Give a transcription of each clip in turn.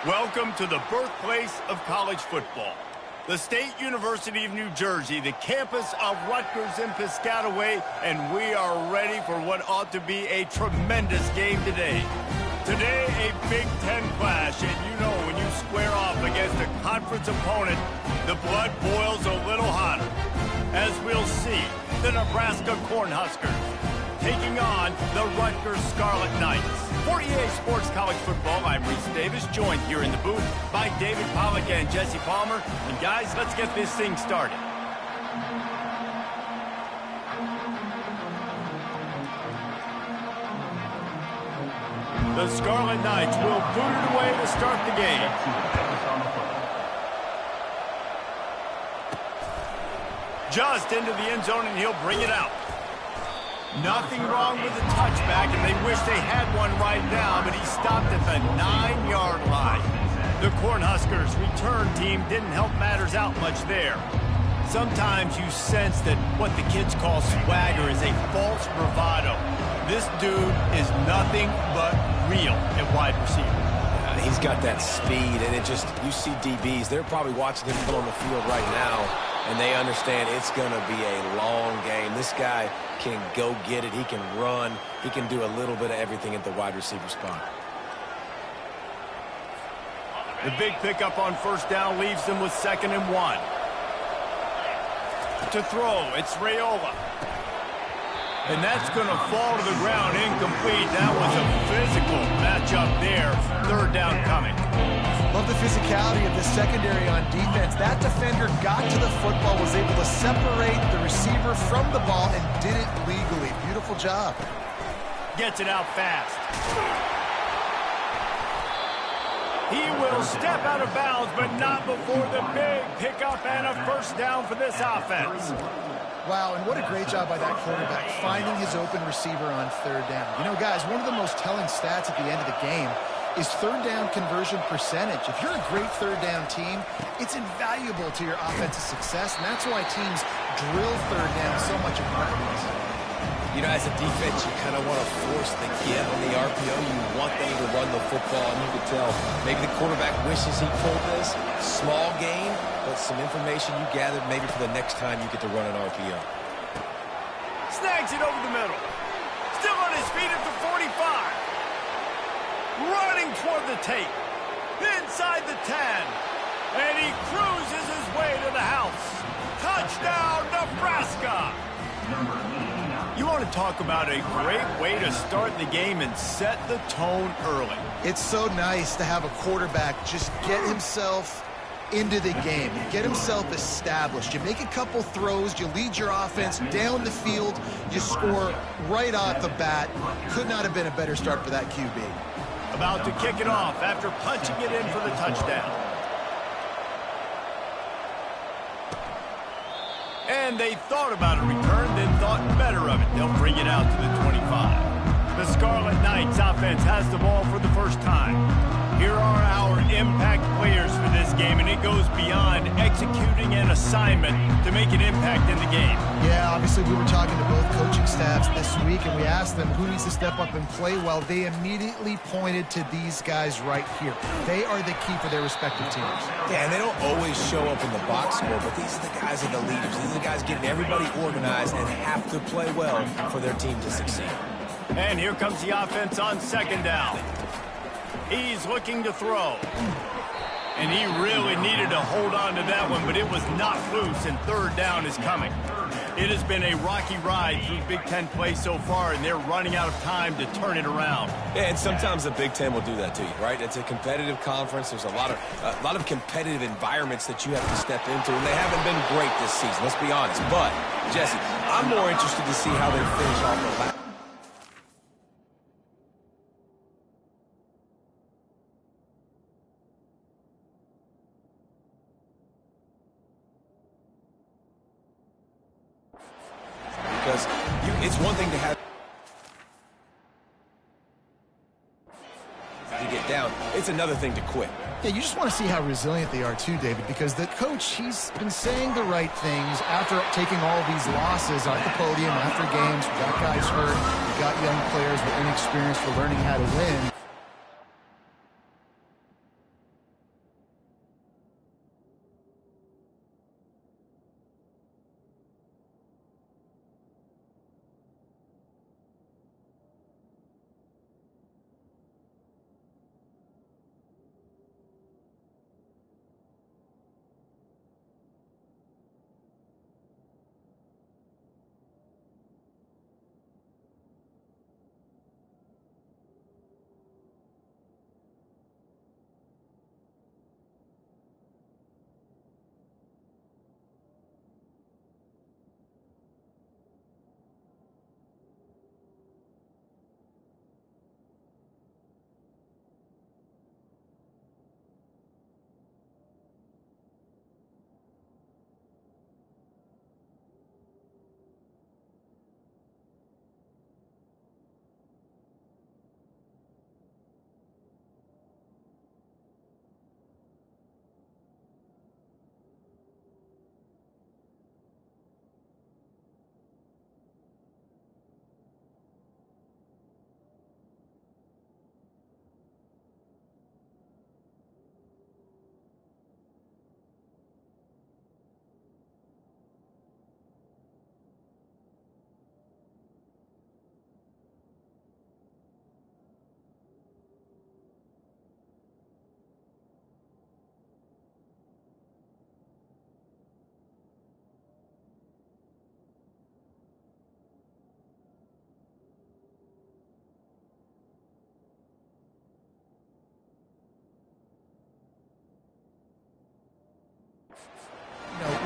Welcome to the birthplace of college football. The State University of New Jersey, the campus of Rutgers in Piscataway, and we are ready for what ought to be a tremendous game today. Today, a Big Ten clash, and you know when you square off against a conference opponent, the blood boils a little hotter. As we'll see, the Nebraska Cornhuskers taking on the Rutgers Scarlet Knights. For EA Sports College Football, I'm Reese Davis, joined here in the booth by David Pollack and Jesse Palmer. And guys, let's get this thing started. The Scarlet Knights will boot it away to start the game. Just into the end zone, and he'll bring it out. Nothing wrong with the touchback, and they wish they had one right now, but he stopped at the 9-yard line. The Cornhuskers return team didn't help matters out much there. Sometimes you sense that what the kids call swagger is a false bravado. This dude is nothing but real at wide receiver. He's got that speed, and you see DBs, they're probably watching him on the field right now, and they understand it's going to be a long game. This guy can go get it. He can run. He can do a little bit of everything at the wide receiver spot. The big pickup on first down leaves them with 2nd and 1. To throw, it's Raiola. And that's going to fall to the ground incomplete. That was a physical matchup there. 3rd down coming. Love the physicality of the secondary on defense. That defender got to the football, was able to separate the receiver from the ball, and did it legally. Beautiful job. Gets it out fast. He will step out of bounds, but not before the big pickup and a first down for this offense. Wow, and what a great job by that quarterback, finding his open receiver on 3rd down. You know, guys, one of the most telling stats at the end of the game is 3rd down conversion percentage. If you're a great 3rd down team, it's invaluable to your offensive success, and that's why teams drill 3rd down so much in practice. You know, as a defense, you kind of want to force the kid on the RPO. You want them to run the football, and you can tell maybe the quarterback wishes he pulled this. Small gain, but some information you gathered maybe for the next time you get to run an RPO. Snags it over the middle. Still on his feet at the 45. Running toward the tape. Inside the 10. And he cruises his way to the house. Touchdown, Nebraska! You want to talk about a great way to start the game and set the tone early. It's so nice to have a quarterback just get himself into the game, get himself established. You make a couple throws, you lead your offense down the field, you score right off the bat. Could not have been a better start for that QB. About to kick it off after punching it in for the touchdown. And they thought about a return, then thought better of it. They'll bring it out to the 25. The Scarlet Knights offense has the ball for the first time. Here are our impact players for this game, and it goes beyond executing an assignment to make an impact in the game. Yeah, obviously we were talking to both coaching staffs this week, and we asked them who needs to step up and play well. They immediately pointed to these guys right here. They are the key for their respective teams. Yeah, and they don't always show up in the box score, but these are the guys that are the leaders. These are the guys getting everybody organized and have to play well for their team to succeed. And here comes the offense on second down. He's looking to throw. And he really needed to hold on to that one, but it was not loose, and third down is coming. It has been a rocky ride through Big Ten play so far, and they're running out of time to turn it around. Yeah, and sometimes the Big Ten will do that to you, right? It's a competitive conference. There's a lot of competitive environments that you have to step into, and they haven't been great this season, let's be honest. But, Jesse, I'm more interested to see how they finish off the last. Because it's one thing to have to get down. It's another thing to quit. Yeah, you just want to see how resilient they are too, David, because the coach, he's been saying the right things after taking all these losses at the podium after games. We got guys hurt. We got young players with inexperienced for learning how to win.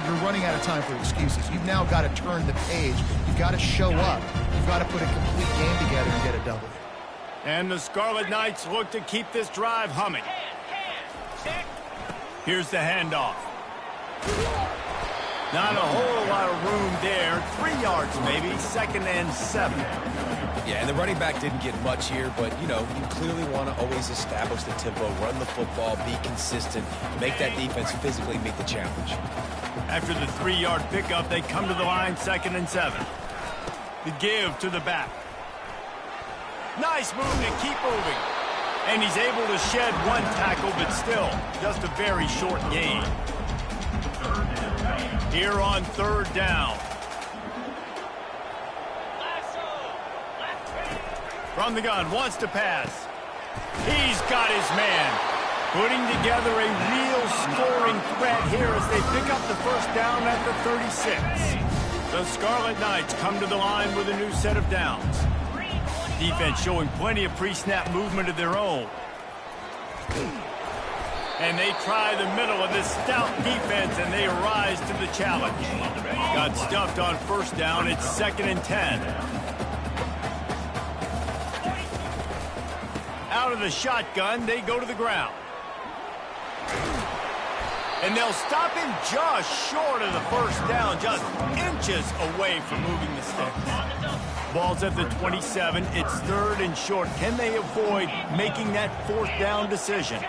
You're running out of time for excuses. You've now got to turn the page. You've got to show up. You've got to put a complete game together and get a W. And the Scarlet Knights look to keep this drive humming. Here's the handoff. Not a whole lot of room there. 3 yards maybe, 2nd and 7. Yeah, and the running back didn't get much here, but, you clearly want to always establish the tempo, run the football, be consistent, make that defense physically meet the challenge. After the 3-yard pickup, they come to the line, 2nd and 7. The give to the back. Nice move to keep moving. And he's able to shed one tackle, but still, just a very short gain. Here on 3rd down. From the gun, wants to pass. He's got his man. Putting together a real scoring threat here as they pick up the 1st down at the 36. The Scarlet Knights come to the line with a new set of downs. Defense showing plenty of pre-snap movement of their own. And they try the middle of this stout defense, and they rise to the challenge. Got stuffed on 1st down. It's 2nd and 10. Out of the shotgun, they go to the ground. And they'll stop him just short of the 1st down, just inches away from moving the sticks. Ball's at the 27. It's 3rd and short. Can they avoid making that 4th down decision?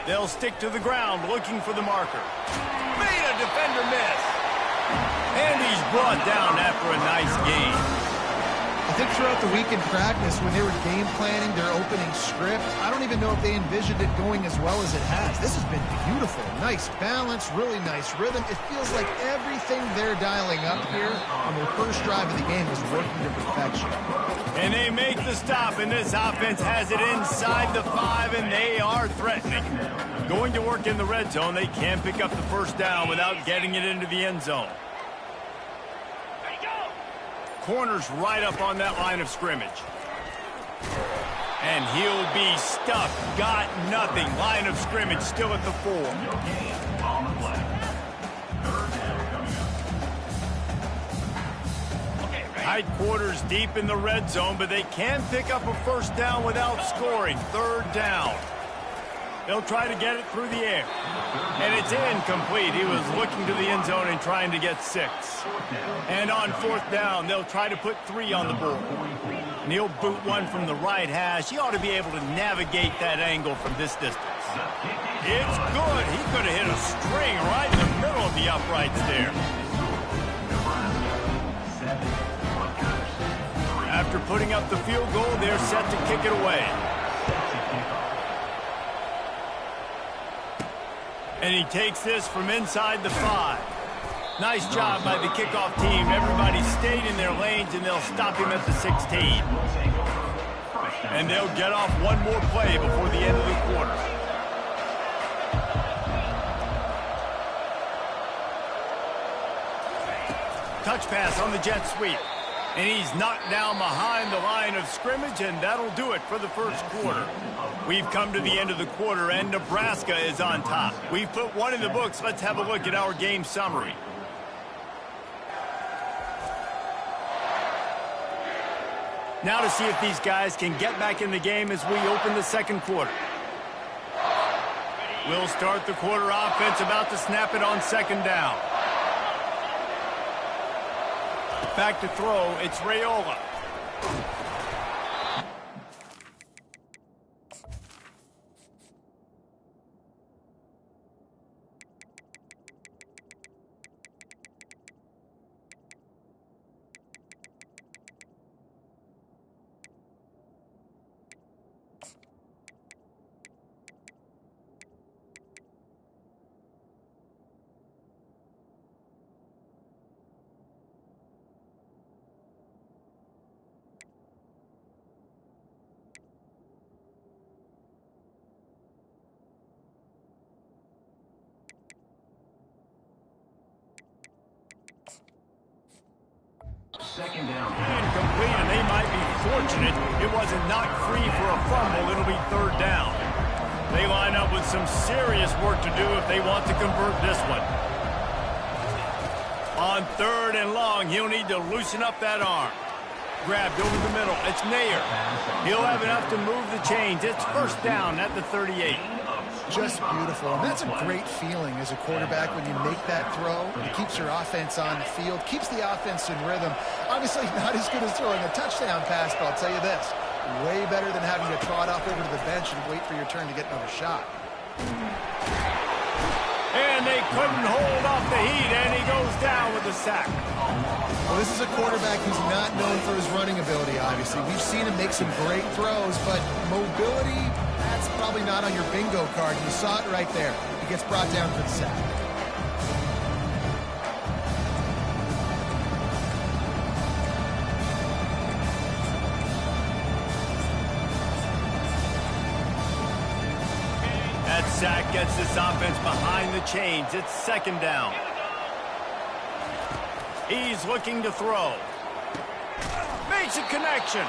They'll stick to the ground looking for the marker. Made a defender miss. And he's brought down after a nice gain. A think throughout the week in practice, when they were game planning their opening script, I don't even know if they envisioned it going as well as it has. This has been beautiful. Nice balance, really nice rhythm. It feels like everything they're dialing up here on their first drive of the game is working to perfection. And they make the stop, and this offense has it inside the 5, and they are threatening. Going to work in the red zone, they can pick up the first down without getting it into the end zone. Corner's right up on that line of scrimmage. And he'll be stuck. Got nothing. Line of scrimmage still at the 4. Tight quarters deep in the red zone, but they can pick up a first down without scoring. Third down. They'll try to get it through the air. And it's incomplete. He was looking to the end zone and trying to get 6. And on fourth down, they'll try to put 3 on the board. And he'll boot one from the right hash. He ought to be able to navigate that angle from this distance. It's good. He could have hit a string right in the middle of the uprights there. After putting up the field goal, they're set to kick it away. And he takes this from inside the 5. Nice job by the kickoff team. Everybody stayed in their lanes, and they'll stop him at the 16. And they'll get off one more play before the end of the quarter. Touch pass on the jet sweep. And he's knocked down behind the line of scrimmage, and that'll do it for the first quarter. We've come to the end of the quarter, and Nebraska is on top. We've put one in the books. Let's have a look at our game summary. Now to see if these guys can get back in the game as we open the second quarter. We'll start the quarter offense, about to snap it on second down. Back to throw, it's Raiola. Second down. Incomplete, and they might be fortunate it wasn't knocked free for a fumble. It'll be third down. They line up with some serious work to do if they want to convert this one. On third and long, he'll need to loosen up that arm. Grabbed over the middle. It's Nair. He'll have enough to move the chains. It's first down at the 38. Just beautiful. And that's a great feeling as a quarterback when you make that throw. It keeps your offense on the field, keeps the offense in rhythm. Obviously not as good as throwing a touchdown pass, but I'll tell you this, way better than having to trot off over to the bench and wait for your turn to get another shot. And they couldn't hold off the heat, and he goes down with a sack. Well, this is a quarterback who's not known for his running ability, obviously. We've seen him make some great throws, but mobility, that's probably not on your bingo card. You saw it right there. He gets brought down for the sack. That sack gets this offense behind the chains. It's second down. He's looking to throw. Makes a connection.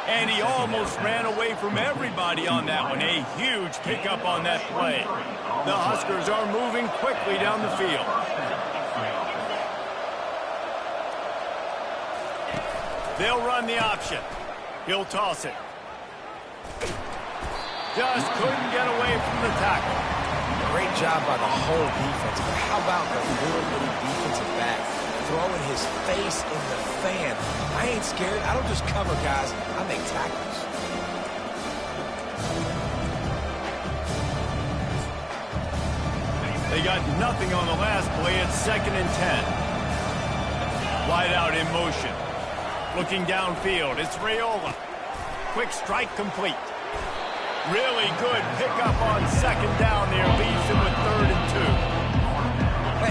And he almost ran away from everybody on that one. A huge pickup on that play. The Huskers are moving quickly down the field. They'll run the option. He'll toss it. Just couldn't get away from the tackle. Great job by the whole defense, but how about the little defensive back throwing his face in the fan? I ain't scared. I don't just cover guys. I make tackles. They got nothing on the last play. It's 2nd and 10. Wide out in motion. Looking downfield, it's Raiola. Quick strike complete. Really good pickup on second down there. Leaves him with 3rd and 2.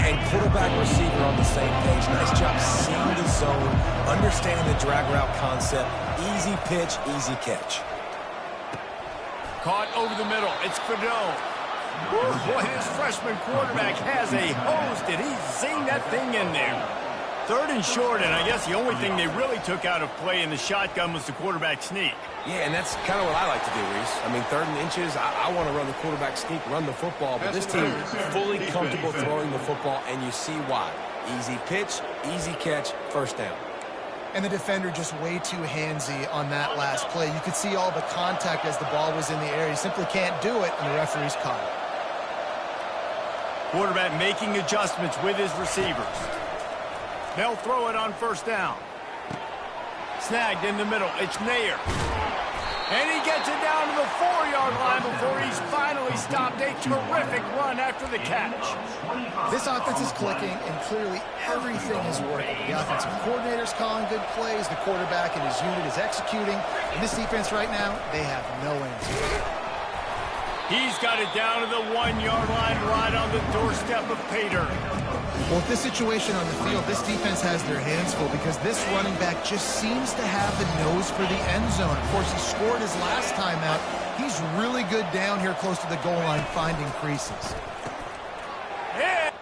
And quarterback receiver on the same page. Nice job seeing the zone, understanding the drag route concept. Easy pitch, easy catch. Caught over the middle. It's Fedone. Boy, his freshman quarterback has a hose. Did he zing that thing in there? 3rd and short, and I guess the only thing they really took out of play in the shotgun was the quarterback sneak. Yeah, and that's kind of what I like to do, Reese. I mean, 3rd and inches, I want to run the quarterback sneak, run the football, but this team fully comfortable throwing the football, and you see why. Easy pitch, easy catch, 1st down. And the defender just way too handsy on that last play. You could see all the contact as the ball was in the air. He simply can't do it, and the referee's caught it. Quarterback making adjustments with his receivers. They'll throw it on 1st down. Snagged in the middle. It's Nair. And he gets it down to the 4-yard line before he's finally stopped. A terrific run after the catch. This offense is clicking, and clearly everything is working. The offensive coordinator's calling good plays. The quarterback and his unit is executing. And this defense right now, they have no answer. He's got it down to the 1-yard line right on the doorstep of Pater. Well, with this situation on the field, this defense has their hands full because this running back just seems to have the nose for the end zone. Of course, he scored his last time out. He's really good down here close to the goal line finding creases. Yeah.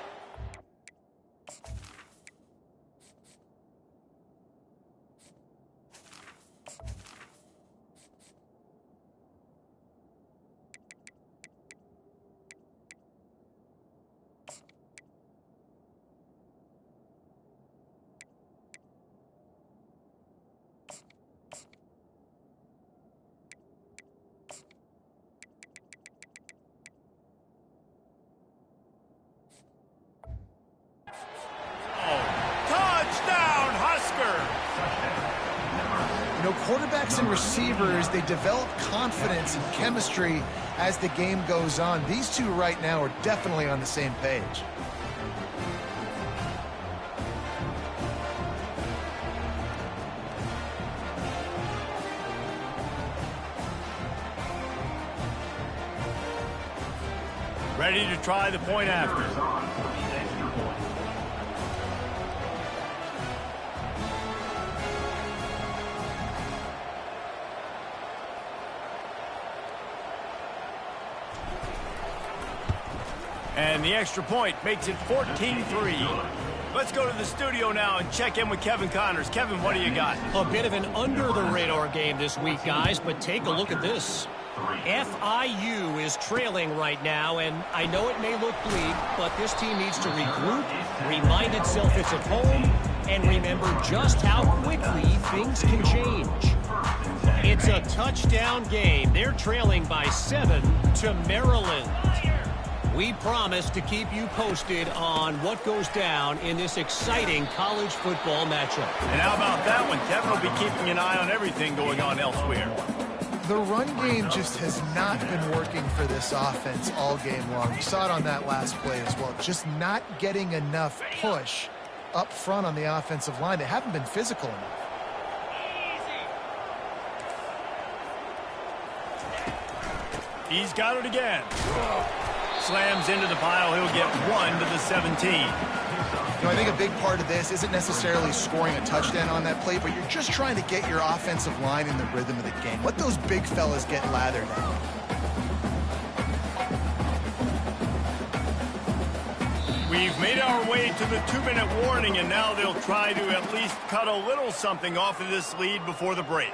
You know, quarterbacks and receivers, they develop confidence and chemistry as the game goes on. These two right now are definitely on the same page. Ready to try the point after. And the extra point makes it 14-3. Let's go to the studio now and check in with Kevin Connors. Kevin, what do you got? A bit of an under-the-radar game this week, guys, but take a look at this. FIU is trailing right now, and I know it may look bleak, but this team needs to regroup, remind itself it's at home, and remember just how quickly things can change. It's a touchdown game. They're trailing by 7 to Maryland. We promise to keep you posted on what goes down in this exciting college football matchup. And how about that one? Kevin will be keeping an eye on everything going on elsewhere. The run game just has not been working for this offense all game long. You saw it on that last play as well. Just not getting enough push up front on the offensive line. They haven't been physical enough. He's got it again. Slams into the pile. He'll get 1 to the 17. You know, I think a big part of this isn't necessarily scoring a touchdown on that play, but you're just trying to get your offensive line in the rhythm of the game. Let those big fellas get lathered out. We've made our way to the 2-minute warning, and now they'll try to at least cut a little something off of this lead before the break.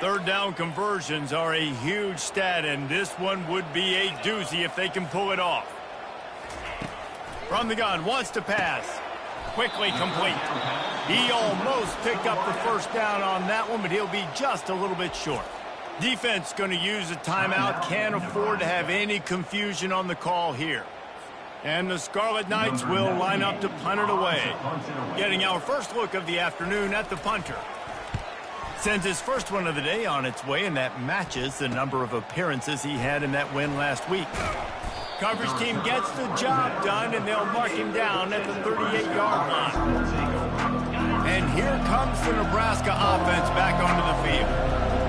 Third down conversions are a huge stat, and this one would be a doozy if they can pull it off. From the gun, wants to pass. Quickly complete. He almost picked up the first down on that one, but he'll be just a little bit short. Defense going to use a timeout. Can't afford to have any confusion on the call here. And the Scarlet Knights will line up to punt it away. Getting our first look of the afternoon at the punter. Sends his first one of the day on its way, and that matches the number of appearances he had in that win last week. Coverage team gets the job done, and they'll mark him down at the 38-yard line. And here comes the Nebraska offense back onto the field.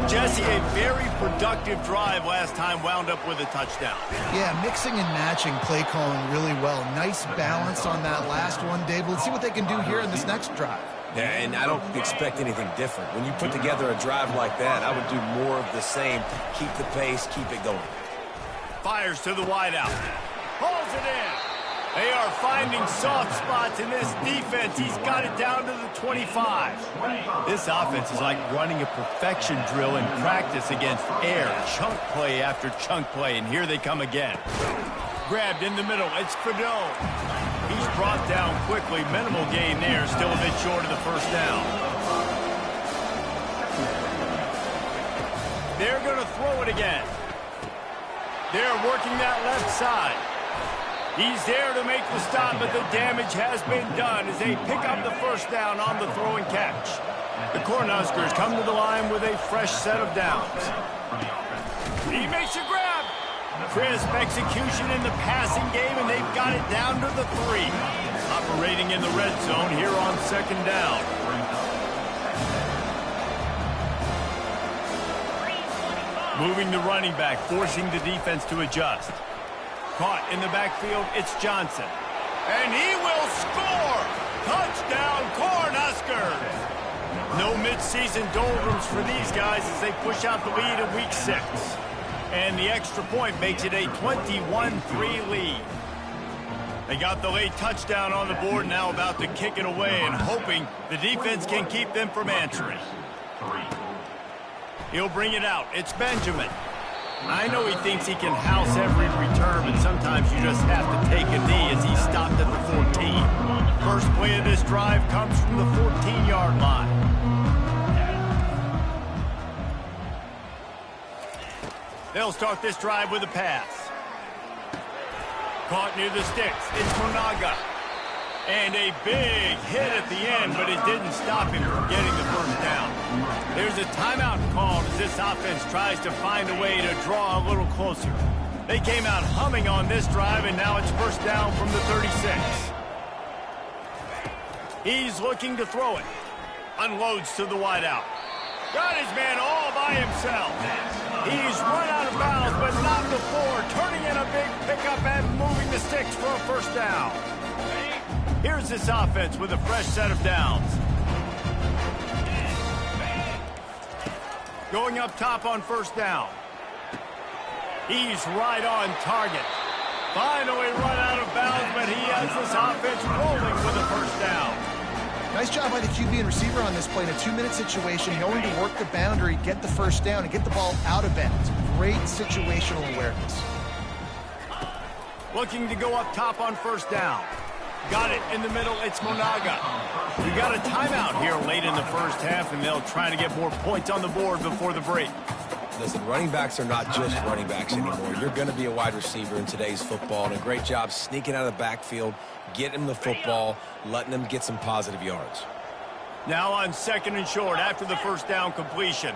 Jesse, a very productive drive last time, wound up with a touchdown. Yeah, mixing and matching play calling really well. Nice balance on that last one, Dave. Let's see what they can do here in this next drive. Yeah, and I don't expect anything different. When you put together a drive like that, I would do more of the same. Keep the pace, keep it going. Fires to the wideout. Pulls it in. They are finding soft spots in this defense. He's got it down to the 25. This offense is like running a perfection drill in practice against air. Chunk play after chunk play, and here they come again. Grabbed in the middle. It's Fedone. He's brought down quickly. Minimal gain there. Still a bit short of the first down. They're going to throw it again. They're working that left side. He's there to make the stop, but the damage has been done as they pick up the first down on the throw and catch. The Cornhuskers come to the line with a fresh set of downs. He makes a grab. Crisp execution in the passing game, and they've got it down to the 3. Operating in the red zone here on second down. Moving the running back, forcing the defense to adjust. Caught in the backfield, it's Johnson. And he will score! Touchdown, Cornhuskers! No midseason doldrums for these guys as they push out the lead in week 6. And the extra point makes it a 21-3 lead. They got the late touchdown on the board, now about to kick it away and hoping the defense can keep them from answering. He'll bring it out. It's Benjamin. I know he thinks he can house every return, but sometimes you just have to take a knee as he stopped at the 14. First play of this drive comes from the 14-yard line. They'll start this drive with a pass. Caught near the sticks. It's Monaga. And a big hit at the end, but it didn't stop him from getting the first down. There's a timeout called as this offense tries to find a way to draw a little closer. They came out humming on this drive, and now it's first down from the 36. He's looking to throw it. Unloads to the wideout. Got his man all by himself. He's run out of bounds, but not before. Turning in a big pickup and moving the sticks for a first down. Here's this offense with a fresh set of downs. Going up top on first down. He's right on target. Finally run out of bounds, but he has this offense rolling with a first down. Nice job by the QB and receiver on this play in a 2-minute situation, knowing to work the boundary, get the first down, and get the ball out of bounds. Great situational awareness. Looking to go up top on first down. Got it in the middle. It's Monaga. We got a timeout here late in the first half, and they'll try to get more points on the board before the break. Listen, running backs are not just running backs anymore. You're going to be a wide receiver in today's football, and a great job sneaking out of the backfield, getting them the football, letting them get some positive yards. Now on second and short after the first down completion.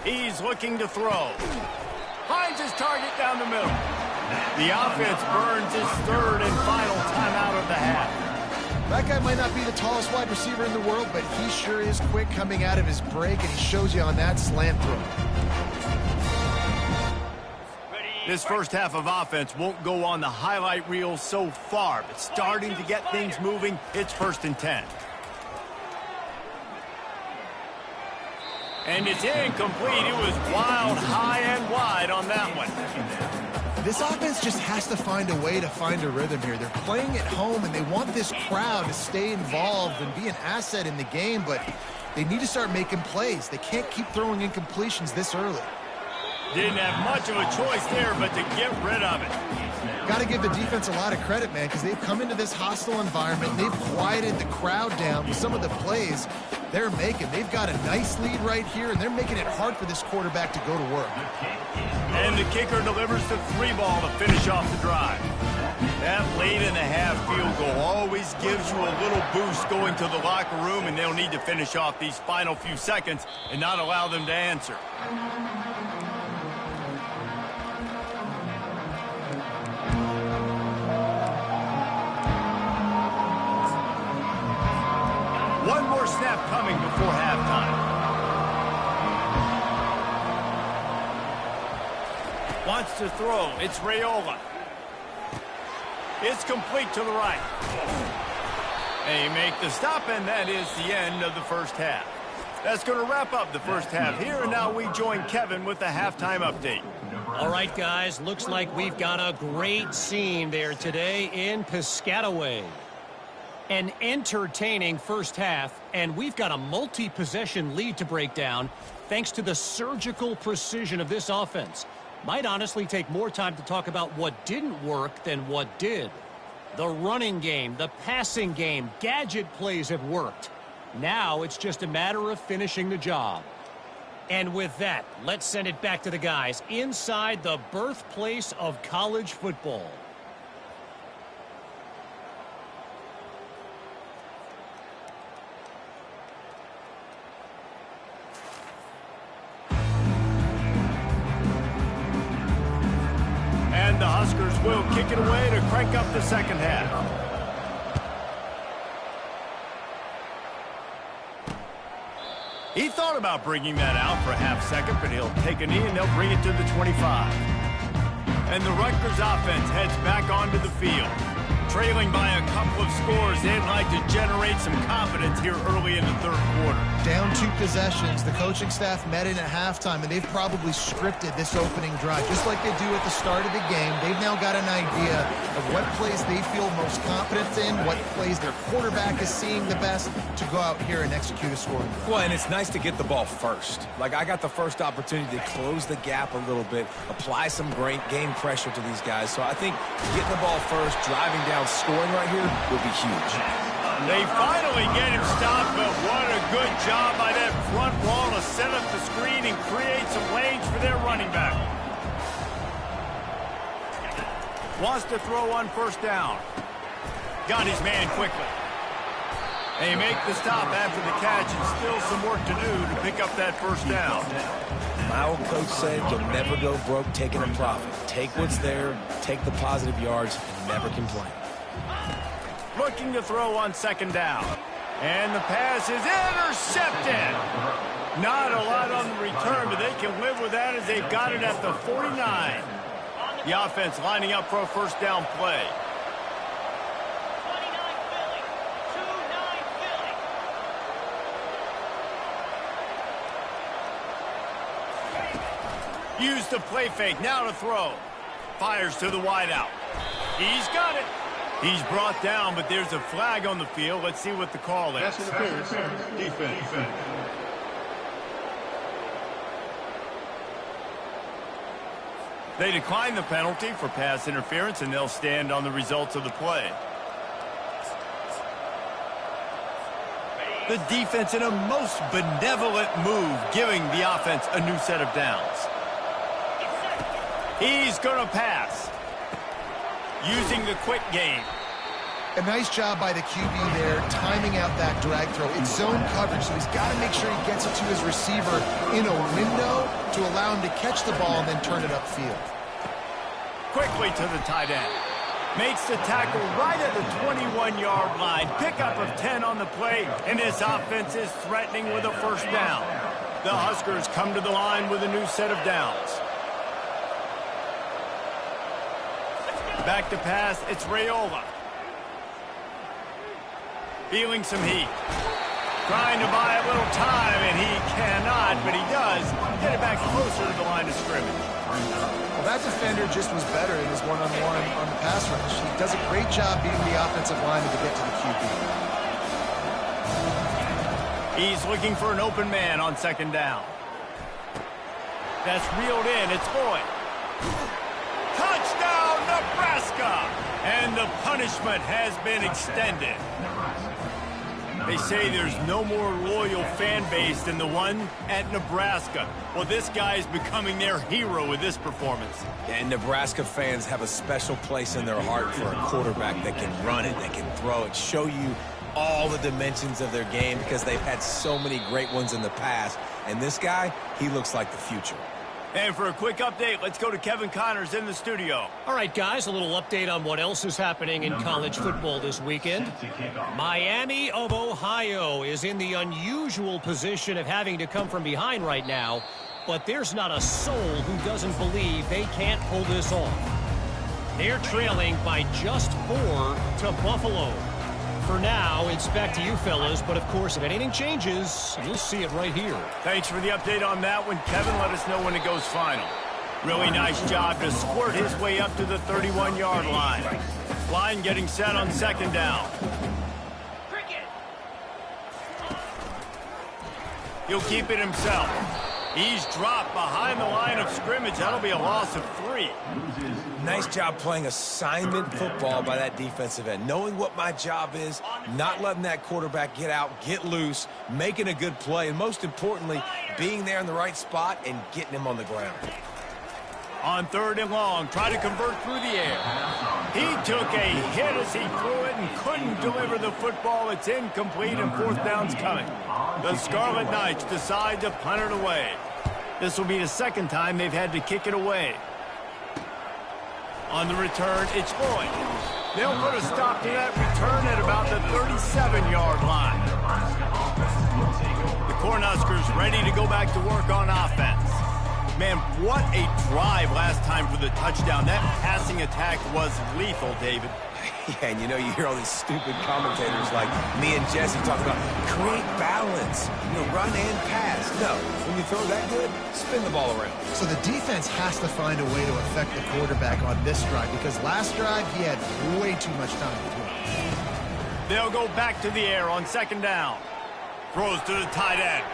He's looking to throw. Finds his target down the middle. The offense burns his third and final timeout of the half. That guy might not be the tallest wide receiver in the world, but he sure is quick coming out of his break, and he shows you on that slant throw. This first half of offense won't go on the highlight reel so far, but starting to get things moving, it's 1st and 10. And it's incomplete. It was wild, high, and wide on that one. This offense just has to find a way to find a rhythm here. They're playing at home, and they want this crowd to stay involved and be an asset in the game, but they need to start making plays. They can't keep throwing incompletions this early. Didn't have much of a choice there, but to get rid of it. Got to give the defense a lot of credit, man, because they've come into this hostile environment. They've quieted the crowd down with some of the plays. They've got a nice lead right here, and they're making it hard for this quarterback to go to work. And the kicker delivers the 3 ball to finish off the drive. That late-in-the-half field goal always gives you a little boost going to the locker room, and they'll need to finish off these final few seconds and not allow them to answer. One more snap coming before halftime. Wants to throw. It's Raiola. It's complete to the right. They make the stop, and that is the end of the first half. That's going to wrap up the first half here, and now we join Kevin with the halftime update. All right, guys, looks like we've got a great scene there today in Piscataway. An entertaining first half, and we've got a multi-possession lead to break down thanks to the surgical precision of this offense. Might honestly take more time to talk about what didn't work than what did. The running game, the passing game, gadget plays have worked. Now it's just a matter of finishing the job. And with that, let's send it back to the guys inside the birthplace of college football. And the Huskers will kick it away to crank up the second half. He thought about bringing that out for a half second, but he'll take a knee and they'll bring it to the 25. And the Rutgers offense heads back onto the field. Trailing by a couple of scores, they'd like to generate some confidence here early in the third quarter. Down 2 possessions. The coaching staff met in at halftime, and they've probably scripted this opening drive, just like they do at the start of the game. They've now got an idea of what plays they feel most confident in, what plays their quarterback is seeing the best to go out here and execute a scoring. Well, and it's nice to get the ball first. Like, I got the first opportunity to close the gap a little bit, apply some great game pressure to these guys. So I think getting the ball first, driving down, scoring right here will be huge. They finally get him stopped, but what a good job by that front wall to set up the screen and create some lanes for their running back. Wants to throw on first down. Got his man quickly. They make the stop after the catch, and still some work to do to pick up that first down. My old coach said you'll never go broke taking a profit. Take what's there, take the positive yards, and never complain. Looking to throw on second down. And the pass is intercepted. Not a lot on the return, but they can live with that as they've got it at the 49. The offense lining up for a first down play. Use the play fake, now to throw. Fires to the wideout. He's got it. He's brought down, but there's a flag on the field. Let's see what the call is. Pass interference, defense. They decline the penalty for pass interference, and they'll stand on the results of the play. The defense in a most benevolent move, giving the offense a new set of downs. He's going to pass. Using the quick game. A nice job by the QB there, timing out that drag throw. It's zone coverage, so he's got to make sure he gets it to his receiver in a window to allow him to catch the ball and then turn it upfield. Quickly to the tight end. Makes the tackle right at the 21-yard line. Pickup of 10 on the play, and this offense is threatening with a first down. The Huskers come to the line with a new set of downs. Back to pass, it's Raiola. Feeling some heat. Trying to buy a little time, and he cannot, but he does get it back closer to the line of scrimmage. Well, that defender just was better in his one-on-one on the pass rush. He does a great job beating the offensive lineman to get to the QB. He's looking for an open man on second down. That's reeled in, it's Lloyd. Touchdown, Nebraska! And the punishment has been extended. They say there's no more loyal fan base than the one at Nebraska. Well, this guy is becoming their hero with this performance. And Nebraska fans have a special place in their heart for a quarterback that can run it, that can throw it, show you all the dimensions of their game because they've had so many great ones in the past. And this guy, he looks like the future. And for a quick update, let's go to Kevin Connors in the studio. All right, guys, a little update on what else is happening in college football this weekend. Miami of Ohio is in the unusual position of having to come from behind right now, but there's not a soul who doesn't believe they can't pull this off. They're trailing by just 4 to Buffalo. For now, it's back to you fellas, but of course, if anything changes, you'll see it right here. Thanks for the update on that one, Kevin. Let us know when it goes final. Really nice job to squirt his way up to the 31-yard line. Line getting set on second down. He'll keep it himself. He's dropped behind the line of scrimmage. That'll be a loss of 3. Nice job playing assignment football by that defensive end. Knowing what my job is, not letting that quarterback get out, get loose, making a good play, and most importantly, being there in the right spot and getting him on the ground. On 3rd and long, try to convert through the air. He took a hit as he threw it and couldn't deliver the football. It's incomplete and 4th down's coming. The Scarlet Knights decide to punt it away. This will be the 2nd time they've had to kick it away. On the return, it's Boyd. They'll put a stop to that return at about the 37-yard line. The Cornhuskers ready to go back to work on offense. Man, what a drive last time for the touchdown. That passing attack was lethal, David. Yeah, and you know, you hear all these stupid commentators like me and Jesse talking about create balance, run and pass. No, when you throw that good, spin the ball around. So the defense has to find a way to affect the quarterback on this drive because last drive he had way too much time to throw. They'll go back to the air on 2nd down. Throws to the tight end.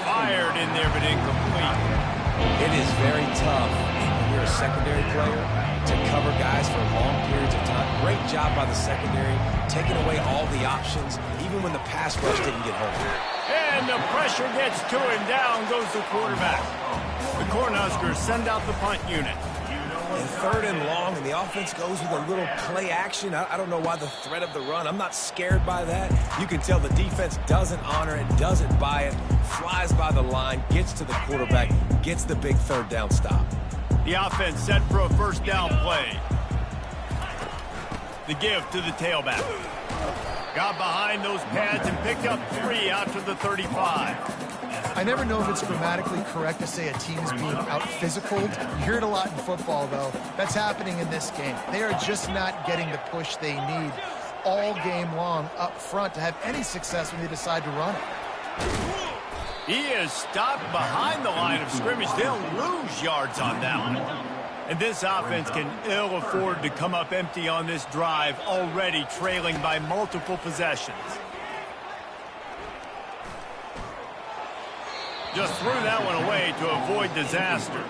Fired in there, but incomplete. It is very tough when you're a secondary player to cover guys for long periods of time. Great job by the secondary, taking away all the options, even when the pass rush didn't get home. And the pressure gets to him. Down goes the quarterback. The Cornhuskers send out the punt unit. And 3rd and long, and the offense goes with a little play action. I don't know why the threat of the run. I'm not scared by that. You can tell the defense doesn't honor it, doesn't buy it, flies by the line, gets to the quarterback, gets the big 3rd down stop. The offense set for a 1st down play. The give to the tailback. Got behind those pads and picked up 3 out to the 35. I never know if it's grammatically correct to say a team is being out-physicaled. You hear it a lot in football, though. That's happening in this game. They are just not getting the push they need all game long up front to have any success when they decide to run it. He is stopped behind the line of scrimmage. They'll lose yards on that one. And this offense can ill afford to come up empty on this drive, already trailing by multiple possessions. Just threw that one away to avoid disaster.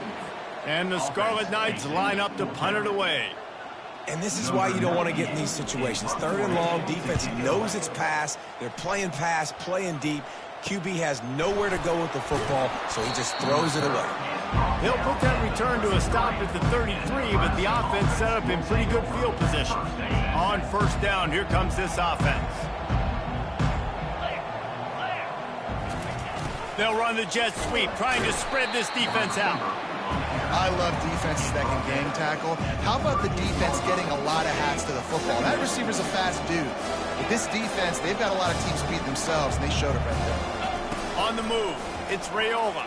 And the Scarlet Knights line up to punt it away. And this is why you don't want to get in these situations. 3rd and long, defense knows it's pass. They're playing pass, playing deep. QB has nowhere to go with the football, so he just throws it away. They'll put that return to a stop at the 33, but the offense set up in pretty good field position. On 1st down, here comes this offense. They'll run the jet sweep, trying to spread this defense out. I love defenses that can gang tackle. How about the defense getting a lot of hats to the football? That receiver's a fast dude. With this defense, they've got a lot of teams beat themselves, and they showed it right there. On the move, it's Raiola.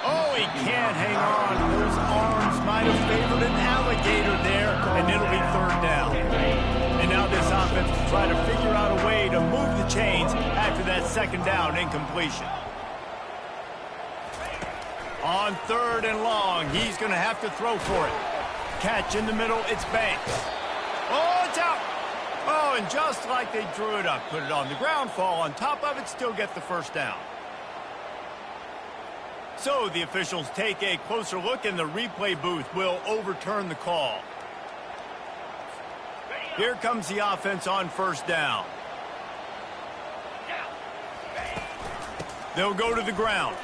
Oh, he can't hang on. Those arms might have favored an alligator there, and it'll be 3rd down. And now this offense will try to figure out a way to move the chains after that 2nd down incompletion. On 3rd and long, he's going to have to throw for it. Catch in the middle, it's Banks. Oh, it's out. Oh, and just like they drew it up, put it on the ground, fall on top of it, still get the 1st down. So the officials take a closer look, and the replay booth will overturn the call. Here comes the offense on 1st down. They'll go to the ground.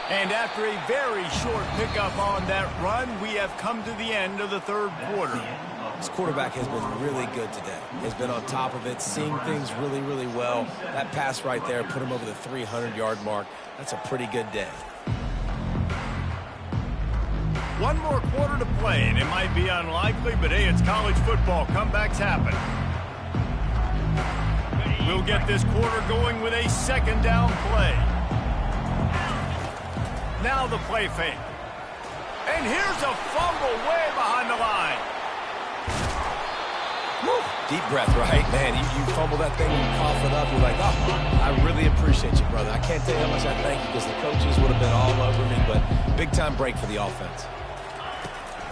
And after a very short pickup on that run, we have come to the end of the third quarter. This quarterback has been really good today. He's been on top of it, seeing things really, really well. That pass right there put him over the 300-yard mark. That's a pretty good day. One more quarter to play, and it might be unlikely, but hey, it's college football. Comebacks happen. We'll get this quarter going with a second down play. Now the play fake. And here's a fumble way behind the line. Woo. Deep breath, right? Man, you fumble that thing, you cough it up, you're like, oh, I really appreciate you, brother. I can't tell you how much I thank you because the coaches would have been all over me, but big-time break for the offense.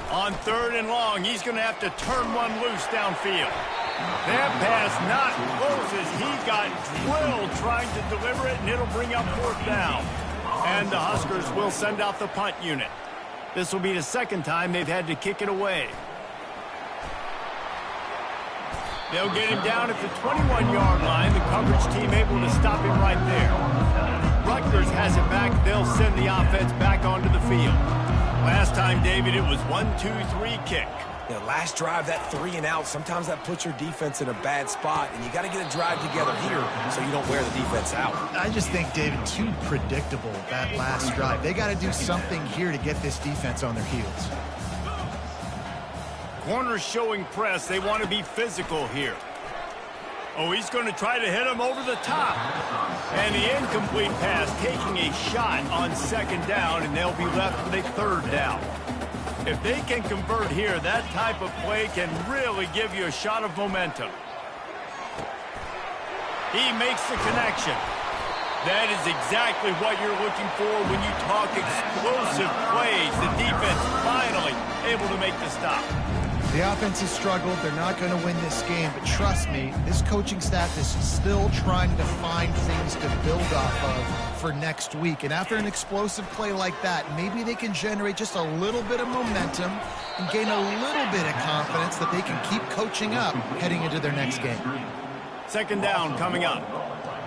On 3rd and long, he's going to have to turn one loose downfield. That pass not close as he got drilled trying to deliver it, and it'll bring up 4th down. And the Huskers will send out the punt unit. This will be the second time they've had to kick it away. They'll get him down at the 21-yard line. The coverage team able to stop him right there. Rutgers has it back. They'll send the offense back onto the field. Last time, David, it was 1-2-3 kick. You know, last drive, that 3 and out, sometimes that puts your defense in a bad spot, and you got to get a drive together here so you don't wear the defense out. I just think, David, too predictable, that last drive. They got to do something here to get this defense on their heels. Corners showing press. They want to be physical here. Oh, he's going to try to hit him over the top. And the incomplete pass taking a shot on 2nd down, and they'll be left with a 3rd down. If they can convert here, that type of play can really give you a shot of momentum. He makes the connection. That is exactly what you're looking for when you talk explosive plays. The defense finally able to make the stop. The offense has struggled. They're not going to win this game, but trust me, this coaching staff is still trying to find things to build off of for next week. And after an explosive play like that, maybe they can generate just a little bit of momentum and gain a little bit of confidence that they can keep coaching up heading into their next game. 2nd down coming up.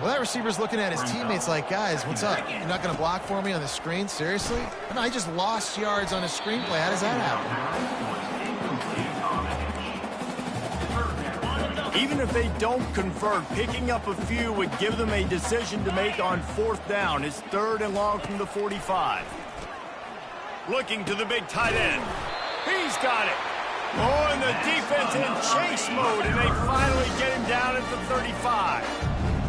Well, that receiver's looking at his teammates like, guys, what's up? You're not going to block for me on the screen? Seriously? And I just lost yards on a screenplay. How does that happen? Even if they don't convert, picking up a few would give them a decision to make on 4th down. It's 3rd and long from the 45. Looking to the big tight end. He's got it. Oh, and the defense in chase mode, and they finally get him down at the 35.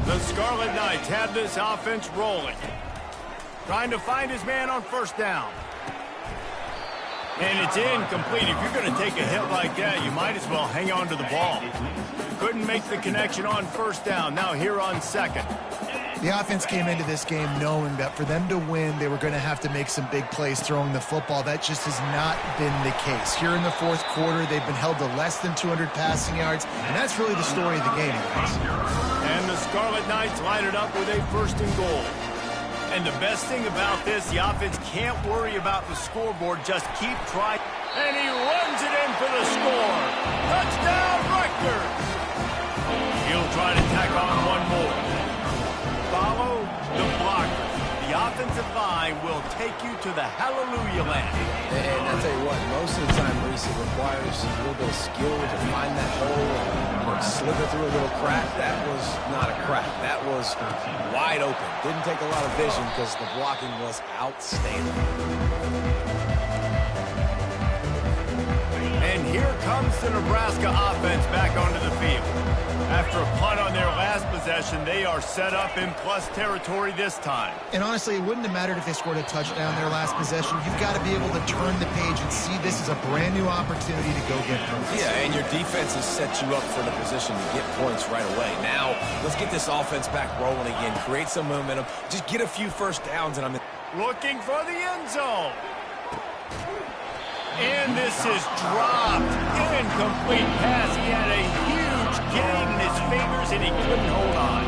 The Scarlet Knights have this offense rolling. Trying to find his man on 1st down. And it's incomplete. If you're going to take a hit like that, you might as well hang on to the ball. Couldn't make the connection on 1st down. Now here on 2nd. The offense came into this game knowing that for them to win, they were going to have to make some big plays throwing the football. That just has not been the case. Here in the 4th quarter, they've been held to less than 200 passing yards, and that's really the story of the game, guys. And the Scarlet Knights line it up with a 1st and goal. And the best thing about this, the offense can't worry about the scoreboard. Just keep trying. And he runs it in for the score. Touchdown, Rutgers! He'll try to tack on one more. Follow the blockers. The offensive line will take you to the hallelujah land. And I'll tell you what, most of the time, Reese, it requires a little bit of skill to find that hole and slip it through a little crack. That was not a crack. That was wide open. Didn't take a lot of vision because the blocking was outstanding. And here comes the Nebraska offense back onto the field. After a punt on their last possession, they are set up in plus territory this time. And honestly, it wouldn't have mattered if they scored a touchdown their last possession. You've got to be able to turn the page and see this is a brand new opportunity to go get points. Yeah, and your defense has set you up for the position to get points right away. Now, let's get this offense back rolling again, create some momentum, just get a few 1st downs, and I'm in. Looking for the end zone. And this is dropped. Incomplete pass. He had a huge gain in his fingers, and he couldn't hold on.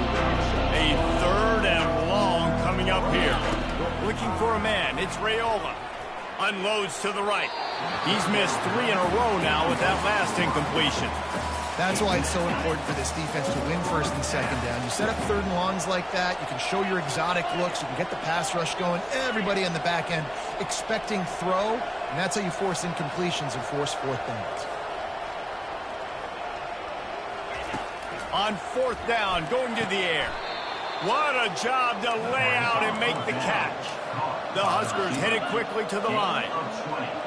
A 3rd and long coming up here. Looking for a man. It's Raiola. Unloads to the right. He's missed 3 in a row now with that last incompletion. That's why it's so important for this defense to win first and second down. You set up third and longs like that. You can show your exotic looks. You can get the pass rush going. Everybody on the back end expecting throw, and that's how you force incompletions and force fourth downs. On fourth down, going to the air. What a job to lay out and make the catch. The Huskers headed quickly to the line.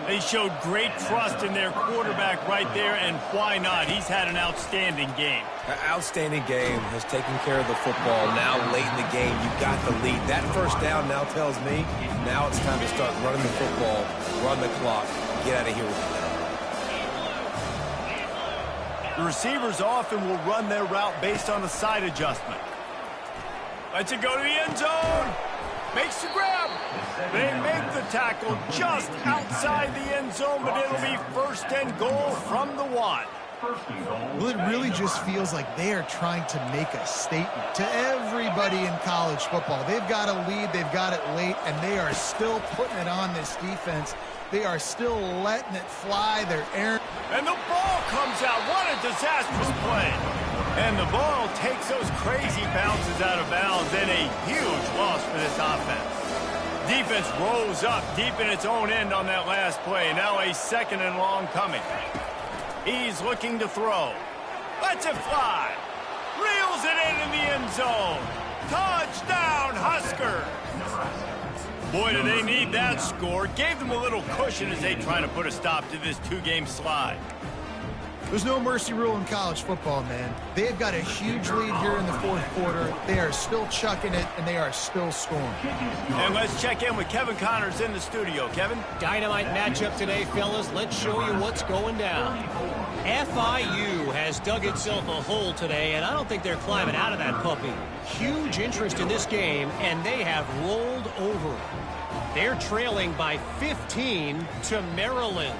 They showed great trust in their quarterback right there, and why not? He's had an outstanding game. An outstanding game, has taken care of the football. Now late in the game, you got the lead. That first down now tells me now it's time to start running the football, run the clock, get out of here with the down. The receivers often will run their route based on a side adjustment. Lets it go to the end zone. Makes the grab. They make the tackle just outside the end zone, but it'll be first and goal from the 1. Well, it really just feels like they are trying to make a statement to everybody in college football. They've got a lead, they've got it late, and they are still putting it on this defense. They are still letting it fly. They're airing. And the ball comes out. What a disastrous play. And the ball takes those crazy bounces out of bounds, and a huge loss for this offense. Defense rolls up deep in its own end on that last play. Now a second and long coming. He's looking to throw. Lets it fly. Reels it in the end zone. Touchdown, Huskers. Boy, do they need that score. Gave them a little cushion as they try to put a stop to this two-game slide. There's no mercy rule in college football, man. They've got a huge lead here in the fourth quarter. They are still chucking it, and they are still scoring. And let's check in with Kevin Connors in the studio. Kevin? Dynamite matchup today, fellas. Let's show you what's going down. FIU has dug itself a hole today, and I don't think they're climbing out of that puppy. Huge interest in this game, and they have rolled over. They're trailing by 15 to Maryland.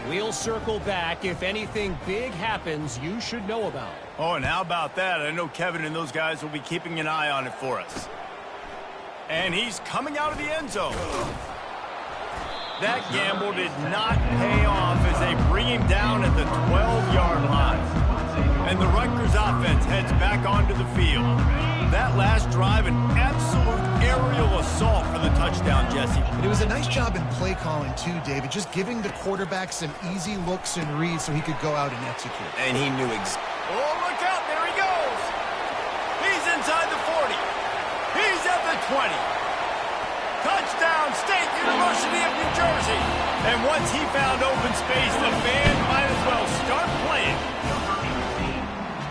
We'll circle back. If anything big happens, you should know about. Oh, and how about that? I know Kevin and those guys will be keeping an eye on it for us. And he's coming out of the end zone. That gamble did not pay off as they bring him down at the 12-yard line. And the Rutgers offense heads back onto the field. That last drive, an absolute aerial assault for the touchdown, Jesse. And it was a nice job in play calling, too, David, just giving the quarterback some easy looks and reads so he could go out and execute. And he knew Oh, look out. There he goes. He's inside the 40. He's at the 20. Touchdown, State University of New Jersey. And once he found open space, the band might as well start playing.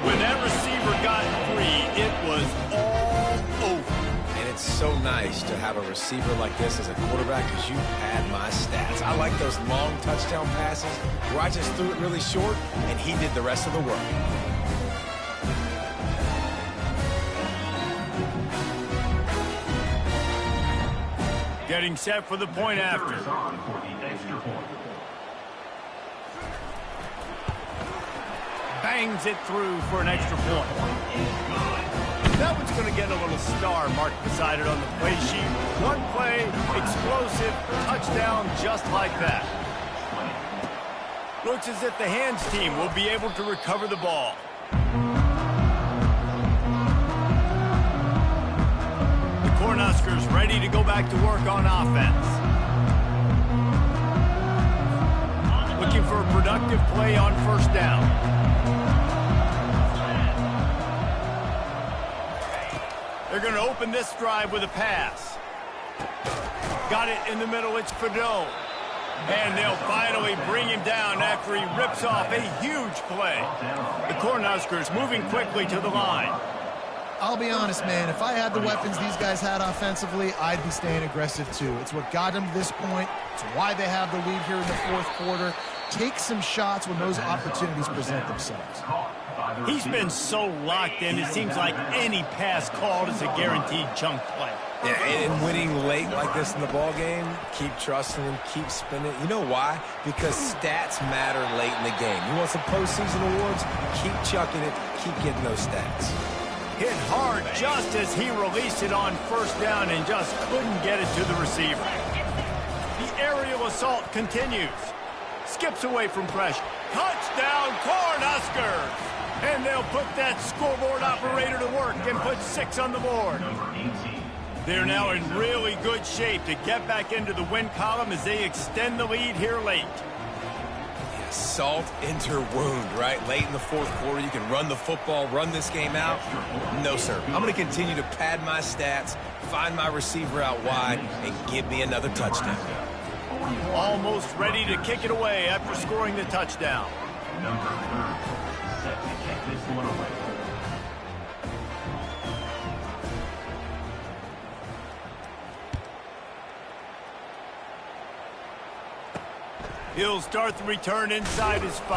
When that receiver got free, it was all over. And it's so nice to have a receiver like this as a quarterback because you had my stats. I like those long touchdown passes where I just threw it really short and he did the rest of the work. Getting set for the point after. Bangs it through for an extra point. That one's going to get a little star marked beside it on the play sheet. One play, explosive, touchdown just like that. Looks as if the hands team will be able to recover the ball. The Cornhuskers ready to go back to work on offense. Looking for a productive play on first down. They're going to open this drive with a pass. Got it in the middle. It's Fedot. And they'll finally bring him down after he rips off a huge play. The Cornhuskers moving quickly to the line. I'll be honest, man. If I had the weapons these guys had offensively, I'd be staying aggressive too. It's what got them to this point. It's why they have the lead here in the fourth quarter. Take some shots when those opportunities present themselves. He's been so locked in, it seems like any pass called is a guaranteed chunk play. Yeah, and winning late like this in the ball game, keep trusting him, keep spinning. You know why? Because stats matter late in the game. You want some postseason awards? Keep chucking it, keep getting those stats. Hit hard just as he released it on first down and just couldn't get it to the receiver. The aerial assault continues. skips away from pressure. Touchdown, Cornhuskers! And they'll put that scoreboard operator to work and put 6 on the board. They're now in really good shape to get back into the win column as they extend the lead here late. Yeah, salt into wound, right? Late in the fourth quarter, you can run the football, run this game out. No, sir. I'm going to continue to pad my stats, find my receiver out wide, and give me another touchdown. Almost ready to kick it away after scoring the touchdown. Number 30, set to kick this one away. He'll start the return inside his 5.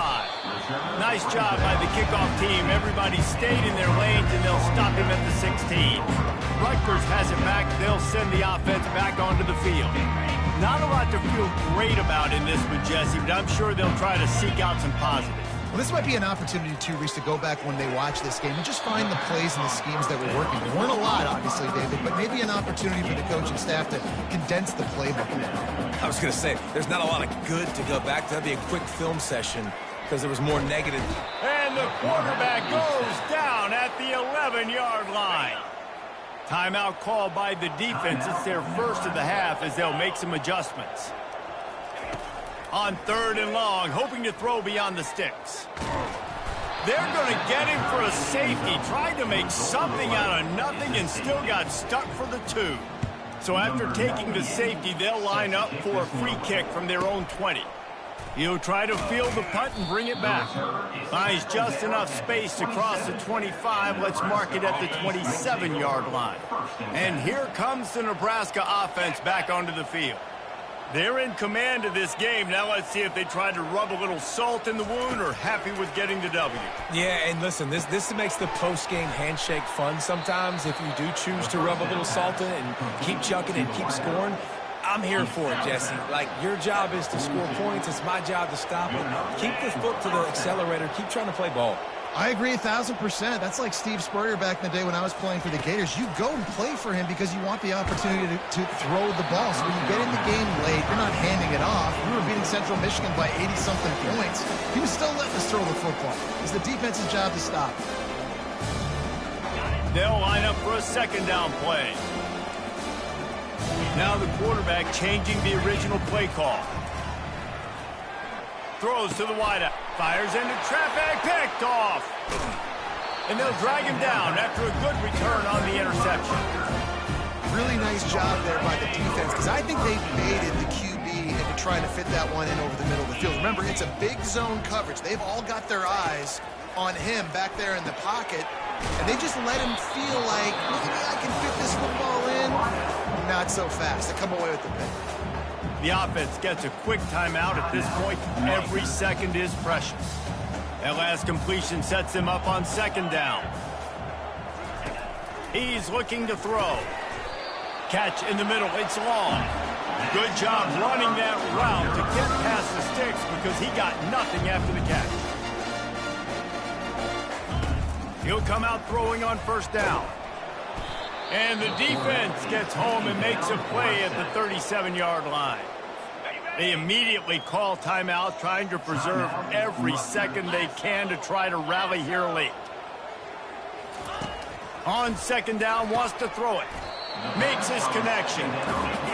Nice job by the kickoff team. Everybody stayed in their lanes, and they'll stop him at the 16. Rutgers has it back. They'll send the offense back onto the field. Not a lot to feel great about in this one, Jesse, but I'm sure they'll try to seek out some positives. Well, this might be an opportunity, too, Reese, to go back when they watch this game and just find the plays and the schemes that were working. There weren't a lot, obviously, David, but maybe an opportunity for the coaching staff to condense the playbook a bit. I was going to say, there's not a lot of good to go back to. That'd be a quick film session because there was more negative. And the quarterback goes down at the 11-yard line. Timeout called by the defense. It's their first of the half as they'll make some adjustments. On 3rd and long, hoping to throw beyond the sticks. They're going to get him for a safety. Tried to make something out of nothing and still got stuck for the 2. So after taking the safety, they'll line up for a free kick from their own 20. He'll try to field the punt and bring it back. Finds just enough space to cross the 25. Let's mark it at the 27-yard line. And here comes the Nebraska offense back onto the field. They're in command of this game. Now let's see if they try to rub a little salt in the wound or happy with getting the W. Yeah, and listen, this makes the post-game handshake fun sometimes. If you do choose to rub a little salt in it and keep chucking and keep scoring, I'm here for it, Jesse. Like, your job is to score points. It's my job to stop it. Keep the foot to the accelerator. Keep trying to play ball. I agree 1,000%. That's like Steve Spurrier back in the day when I was playing for the Gators. You go and play for him because you want the opportunity to throw the ball. So when you get in the game late, you're not handing it off. We were beating Central Michigan by 80-something points. He was still letting us throw the football. It's the defense's job to stop. They'll line up for a 2nd down play. Now the quarterback changing the original play call. Throws to the wideout. Fires into traffic. Picked off. And they'll drag him down after a good return on the interception. Really nice job there by the defense because I think they've baited the QB into trying to fit that one in over the middle of the field. Remember, it's a big zone coverage. They've all got their eyes on him back there in the pocket, and they just let him feel like, maybe I can fit this football in. Not so fast. They come away with the pick. The offense gets a quick timeout at this point. Every second is precious. That last completion sets him up on 2nd down. He's looking to throw. Catch in the middle. It's long. Good job running that route to get past the sticks because he got nothing after the catch. He'll come out throwing on 1st down. And the defense gets home and makes a play at the 37-yard line. They immediately call timeout, trying to preserve every second they can to try to rally here late. On 2nd down, wants to throw it. Makes his connection.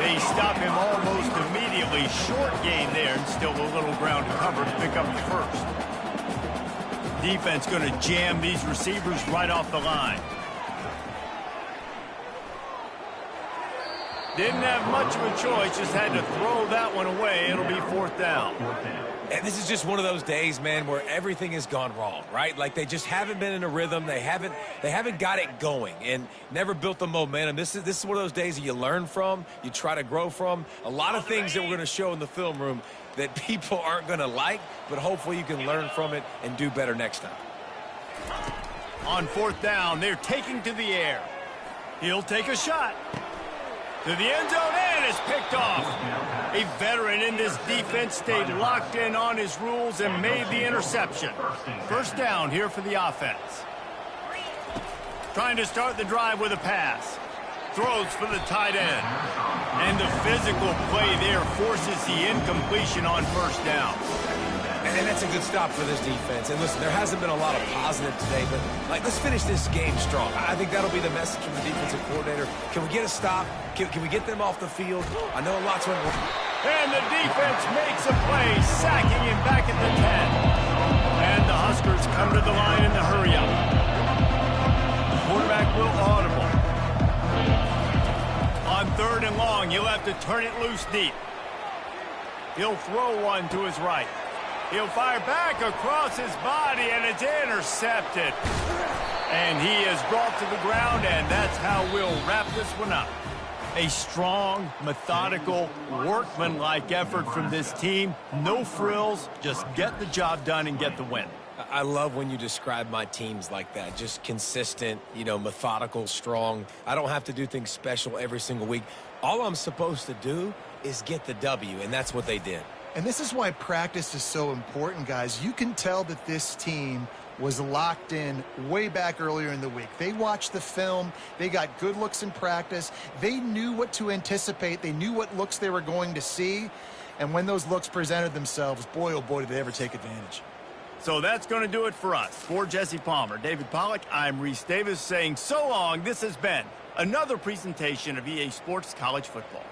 They stop him almost immediately. Short gain there, and still a little ground to cover to pick up the 1st. Defense going to jam these receivers right off the line. Didn't have much of a choice, just had to throw that one away. It'll be 4th down. And this is just one of those days, man, where everything has gone wrong, right? Like, they just haven't been in a rhythm. They haven't got it going and never built the momentum. This is one of those days that you learn from, you try to grow from. A lot of things that we're going to show in the film room that people aren't going to like, but hopefully you can learn from it and do better next time. On 4th down, they're taking to the air. He'll take a shot. To the end zone, and is picked off. A veteran in this defense stayed locked in on his rules and made the interception. 1st down here for the offense. Trying to start the drive with a pass. throws for the tight end. And the physical play there forces the incompletion on first down. And that's a good stop for this defense. And listen, there hasn't been a lot of positive today, but let's finish this game strong. I think that'll be the message from the defensive coordinator. Can we get a stop? Can we get them off the field? I know lots went wrong. And the defense makes a play, sacking him back at the 10. And the Huskers come to the line in the hurry-up. Quarterback will audible. On 3rd and long, he'll have to turn it loose deep. He'll throw one to his right. He'll fire back across his body, and it's intercepted. And he is brought to the ground, and that's how we'll wrap this one up. A strong, methodical, workmanlike effort from this team. No frills, just get the job done and get the win. I love when you describe my teams like that. Just consistent, methodical, strong. I don't have to do things special every single week. All I'm supposed to do is get the W, and that's what they did. And this is why practice is so important, guys. You can tell that this team was locked in way back earlier in the week. They watched the film. They got good looks in practice. They knew what to anticipate. They knew what looks they were going to see. And when those looks presented themselves, boy, oh boy, did they ever take advantage. So that's going to do it for us. For Jesse Palmer, David Pollack, I'm Reese Davis saying so long. This has been another presentation of EA Sports College Football.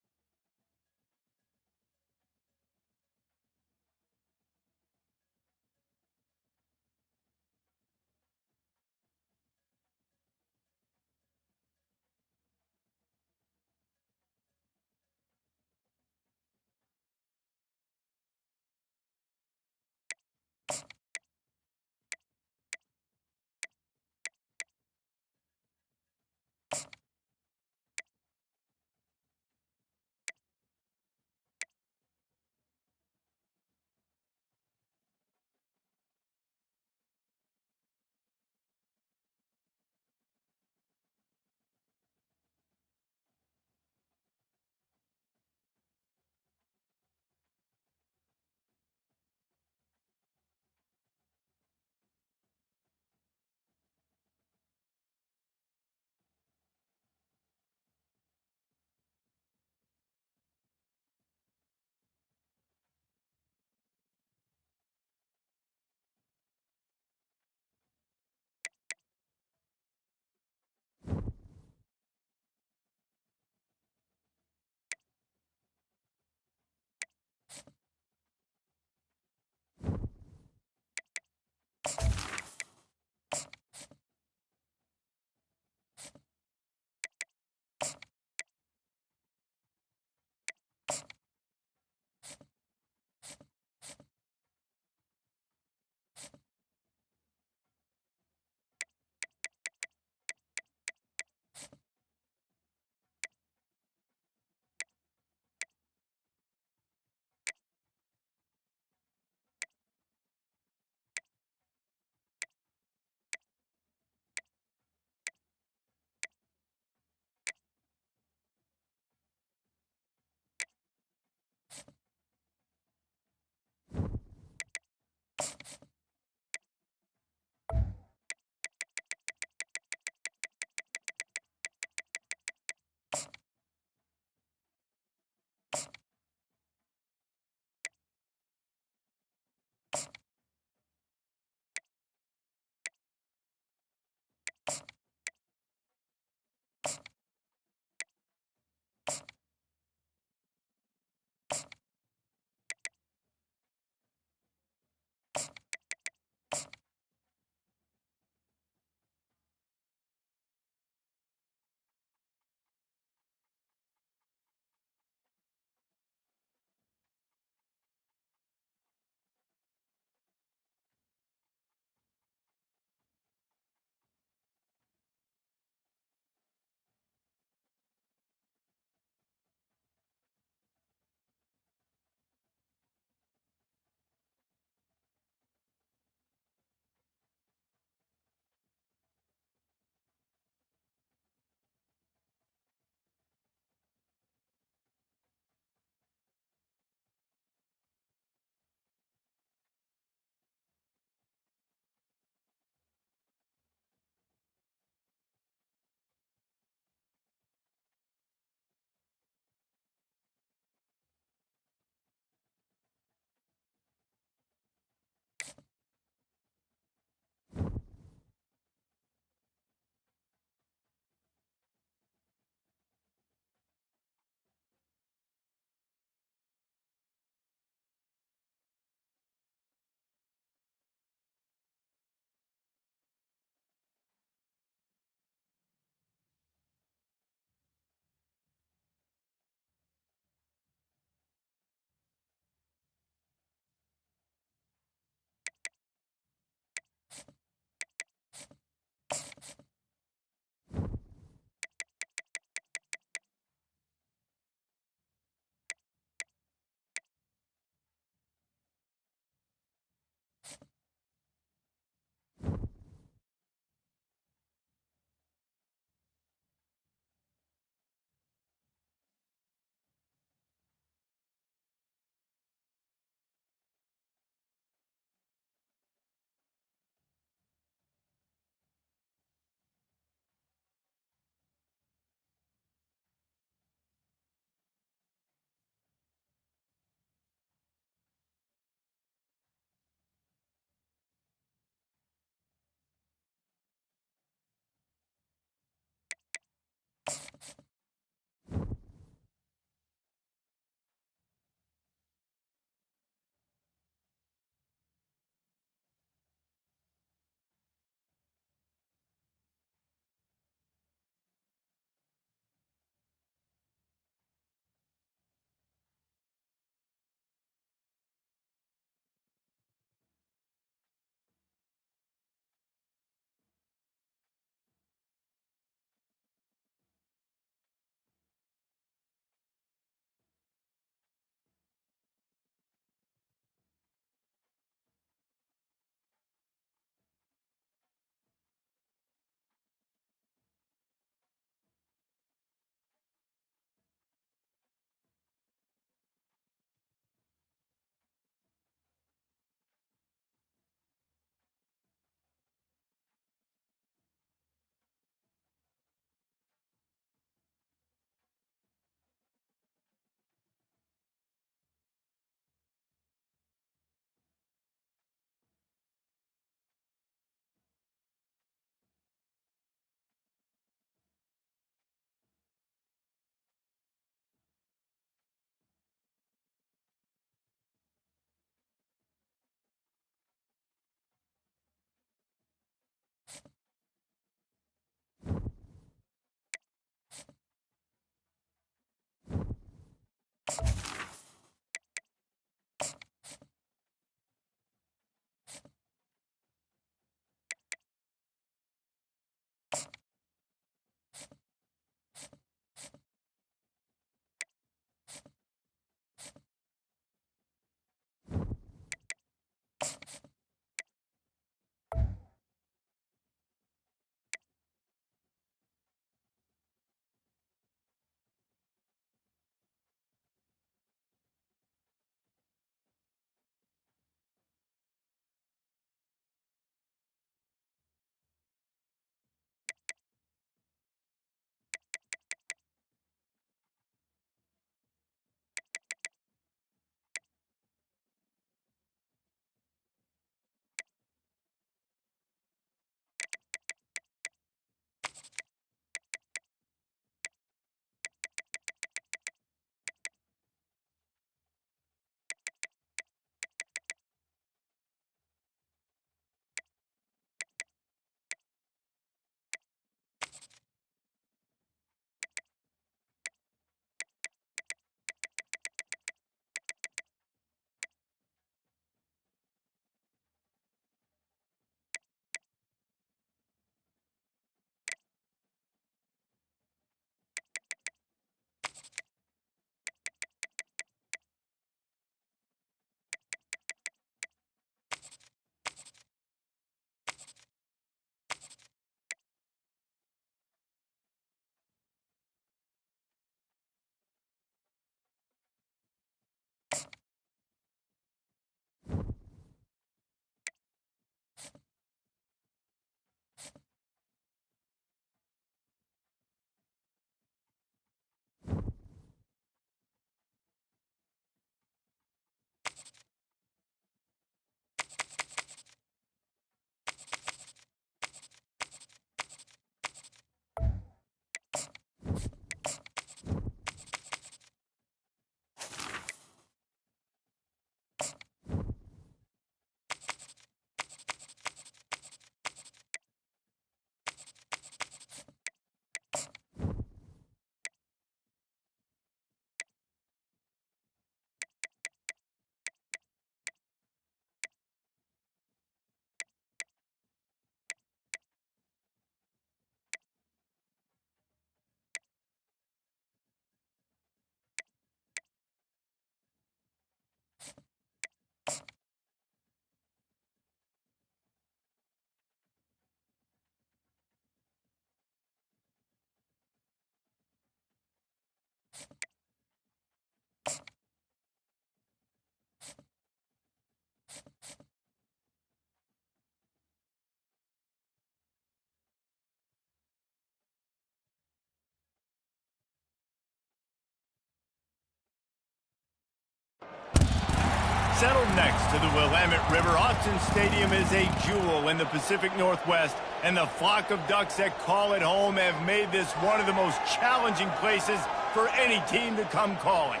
settled next to the Willamette River. Autzen Stadium is a jewel in the Pacific Northwest, and the flock of Ducks that call it home have made this one of the most challenging places for any team to come calling.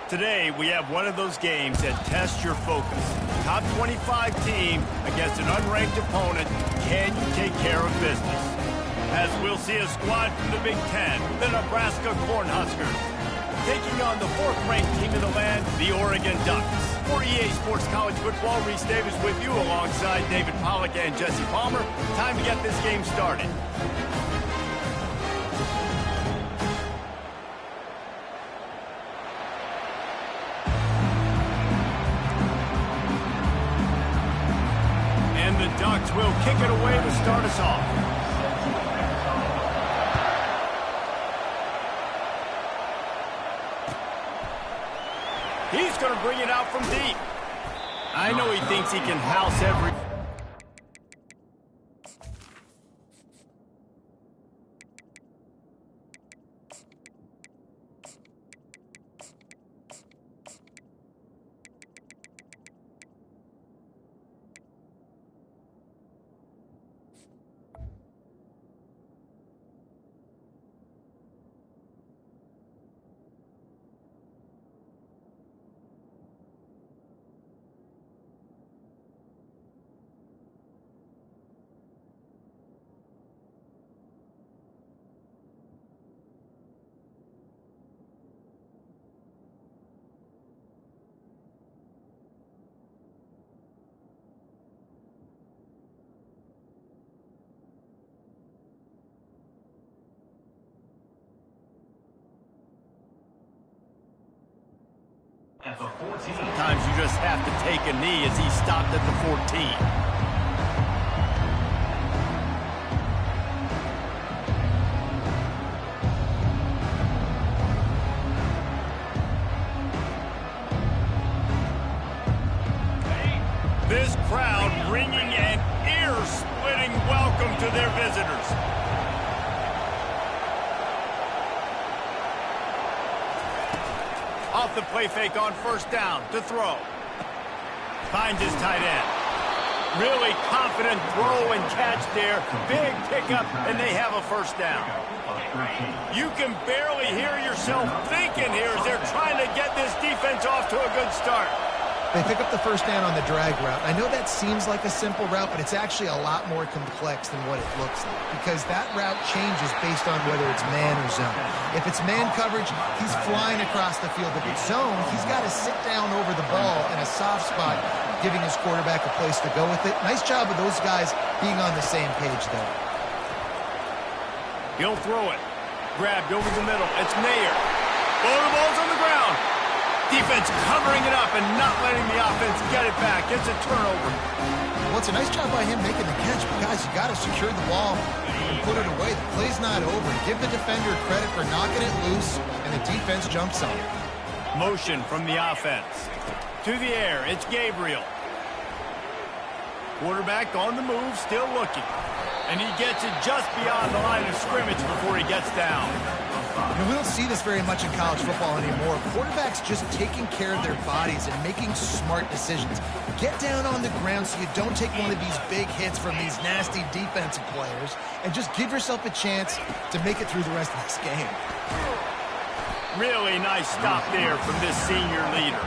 Today, we have one of those games that tests your focus. Top 25 team against an unranked opponent. Can you take care of business? As we'll see a squad from the Big Ten, the Nebraska Cornhuskers, taking on the 4th-ranked team in the land, the Oregon Ducks. For EA Sports College Football, Reese Davis with you alongside David Pollack and Jesse Palmer. Time to get this game started. And the Ducks will kick it away to start us off. He's going to bring it out from deep. I know he thinks he can house every... Sometimes you just have to take a knee as he stopped at the 14. This crowd bringing an ear-splitting welcome to their visitors. Off the play fake on first down to throw. Finds his tight end. Really confident throw and catch there. Big pickup, and they have a first down. You can barely hear yourself thinking here as they're trying to get this defense off to a good start. They pick up the first down on the drag route. I know that seems like a simple route, but it's actually a lot more complex than what it looks like because that route changes based on whether it's man or zone. If it's man coverage, he's flying across the field. If it's zone, he's got to sit down over the ball in a soft spot, giving his quarterback a place to go with it. Nice job of those guys being on the same page there. He'll throw it. Grabbed over the middle. It's Mayer. Oh, the ball's on the ground. Defense covering it up and not letting the offense get it back. It's a turnover. Well, it's a nice job by him making the catch, but guys, you got to secure the ball and put it away. The play's not over. Give the defender credit for knocking it loose, and the defense jumps on it. Motion from the offense. To the air, it's Gabriel. Quarterback on the move, still looking. And he gets it just beyond the line of scrimmage before he gets down. You know, we don't see this very much in college football anymore. Quarterbacks just taking care of their bodies and making smart decisions. Get down on the ground so you don't take one of these big hits from these nasty defensive players and just give yourself a chance to make it through the rest of this game. Really nice stop there from this senior leader.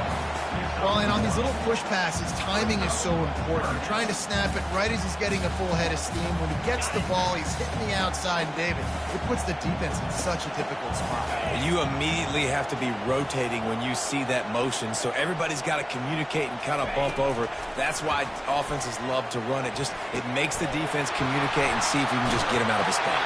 Well, and on these little push passes, timing is so important. You're trying to snap it right as he's getting a full head of steam. When he gets the ball, he's hitting the outside, and David, it puts the defense in such a difficult spot. You immediately have to be rotating when you see that motion, so everybody's got to communicate and kind of bump over. That's why offenses love to run it. It makes the defense communicate and see if you can just get him out of his spot.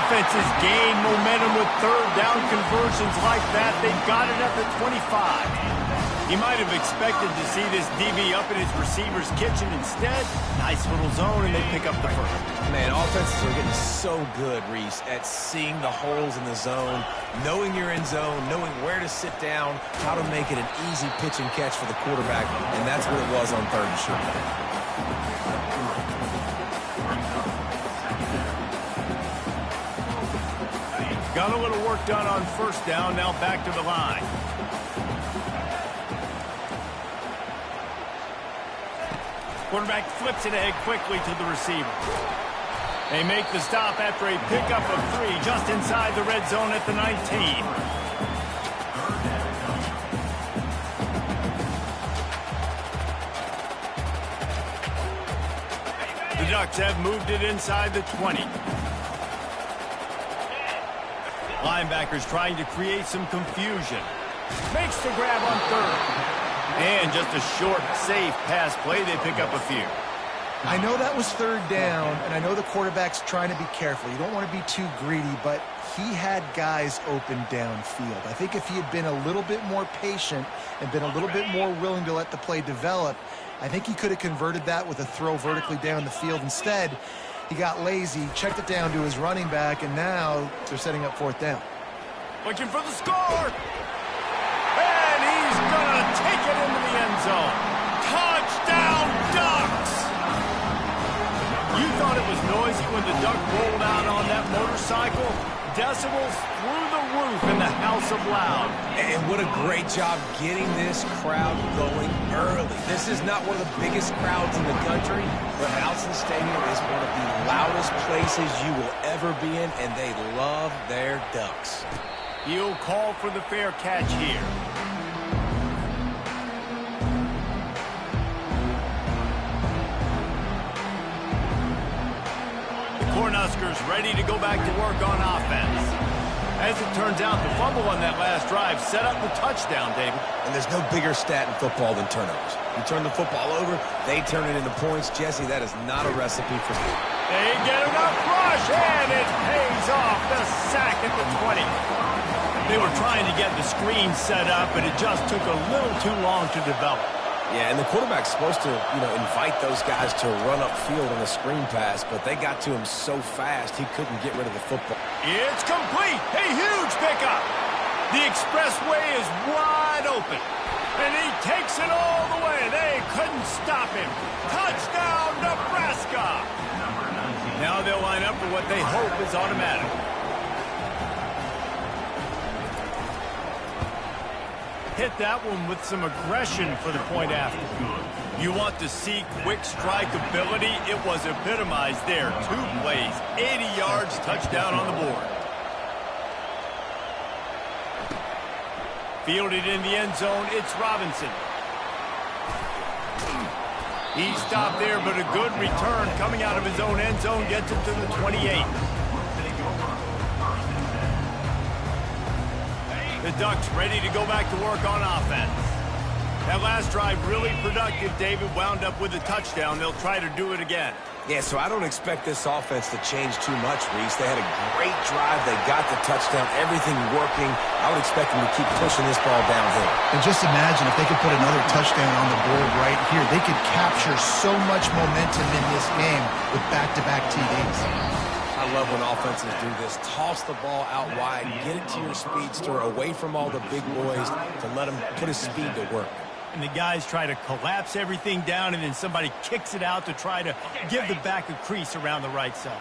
Offenses gain momentum with third down conversions like that. They've got it at the 25. He might have expected to see this DB up in his receiver's kitchen. Instead, nice little zone, and they pick up the first. Man, offenses are getting so good, Reese, at seeing the holes in the zone, knowing you're in zone, knowing where to sit down, how to make it an easy pitch and catch for the quarterback, and that's what it was on third and short. Got a little work done on first down, now back to the line. Quarterback flips it ahead quickly to the receiver. They make the stop after a pickup of 3 just inside the red zone at the 19. The Ducks have moved it inside the 20. Linebackers trying to create some confusion. Makes the grab on 3rd. And just a short, safe pass play. They pick up a few. I know that was 3rd down, and I know the quarterback's trying to be careful. You don't want to be too greedy, but he had guys open downfield. I think if he had been a little bit more patient and been a little bit more willing to let the play develop, I think he could have converted that with a throw vertically down the field. Instead, he got lazy, checked it down to his running back, and now they're setting up 4th down. Looking for the score. And he's going to take it into the end zone. Touchdown, Ducks! You thought it was noisy when the Duck rolled out on that motorcycle? Decibels through the roof in the House of Loud. And what a great job getting this crowd going early. This is not one of the biggest crowds in the country, but Allison Stadium is one of the loudest places you will ever be in, and they love their Ducks. He'll call for the fair catch here. The Cornhuskers ready to go back to work on offense. As it turns out, the fumble on that last drive set up the touchdown, David. And there's no bigger stat in football than turnovers. You turn the football over, they turn it into points. Jesse, that is not a recipe for... They get enough rush, and it pays off. The sack at the 20. They were trying to get the screen set up, but it just took a little too long to develop. Yeah, and the quarterback's supposed to, invite those guys to run upfield on a screen pass, but they got to him so fast he couldn't get rid of the football. It's complete. A huge pickup. The expressway is wide open, and he takes it all the way. They couldn't stop him. Touchdown, Nebraska. Now they'll line up for what they hope is automatic. Hit that one with some aggression for the point after. You want to see quick strike ability? It was epitomized there. 2 plays, 80 yards, touchdown on the board. Fielded in the end zone, it's Robinson. He stopped there, but a good return coming out of his own end zone gets him to the 28. The Ducks ready to go back to work on offense. That last drive really productive. David wound up with a touchdown. They'll try to do it again. Yeah, so I don't expect this offense to change too much, Reese. They had a great drive. They got the touchdown. Everything working. I would expect them to keep pushing this ball downhill. And just imagine if they could put another touchdown on the board right here. They could capture so much momentum in this game with back-to-back TDs. I love when offenses do this. Toss the ball out wide. Get it to your speedster away from all the big boys to let him put his speed to work. And the guys try to collapse everything down, and then somebody kicks it out to try to give the back a crease around the right side.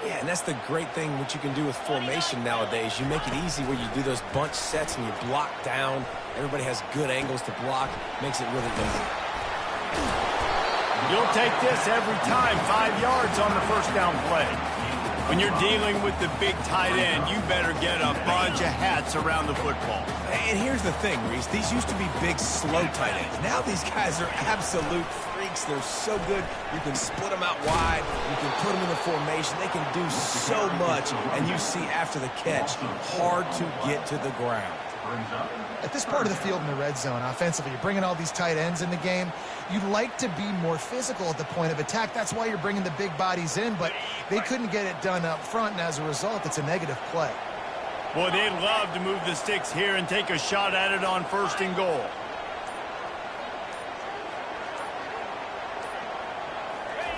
Yeah, and that's the great thing what you can do with formation nowadays. You make it easy where you do those bunch sets and you block down. Everybody has good angles to block. Makes it really easy. You'll take this every time. 5 yards on the first down play. When you're dealing with the big tight end, you better get a bunch of hats around the football. And here's the thing, Reese. These used to be big, slow tight ends. Now these guys are absolute freaks. They're so good. You can split them out wide. You can put them in the formation. They can do so much. And you see after the catch, hard to get to the ground. At this part of the field in the red zone, offensively, you're bringing all these tight ends in the game. You'd like to be more physical at the point of attack. That's why you're bringing the big bodies in, but they couldn't get it done up front, and as a result, it's a negative play. Boy, they'd love to move the sticks here and take a shot at it on 1st and goal.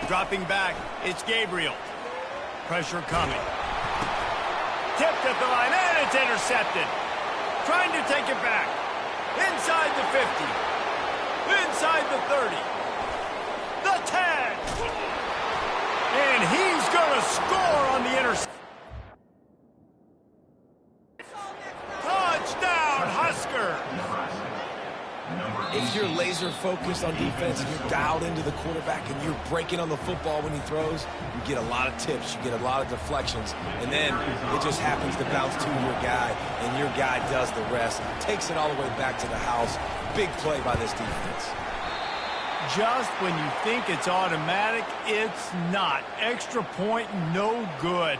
Dropping back, it's Gabriel. Pressure coming. Tipped at the line, and it's intercepted. Trying to take it back. Inside the 50. Inside the 30. The 10. And he's going to score on the interception. Touchdown, Husker. If you're laser laser focused on defense and you're dialed into the quarterback and you're breaking on the football when he throws, you get a lot of tips, you get a lot of deflections, and then it just happens to bounce to your guy, and your guy does the rest, takes it all the way back to the house. Big play by this defense. Just when you think it's automatic, it's not. Extra point, no good.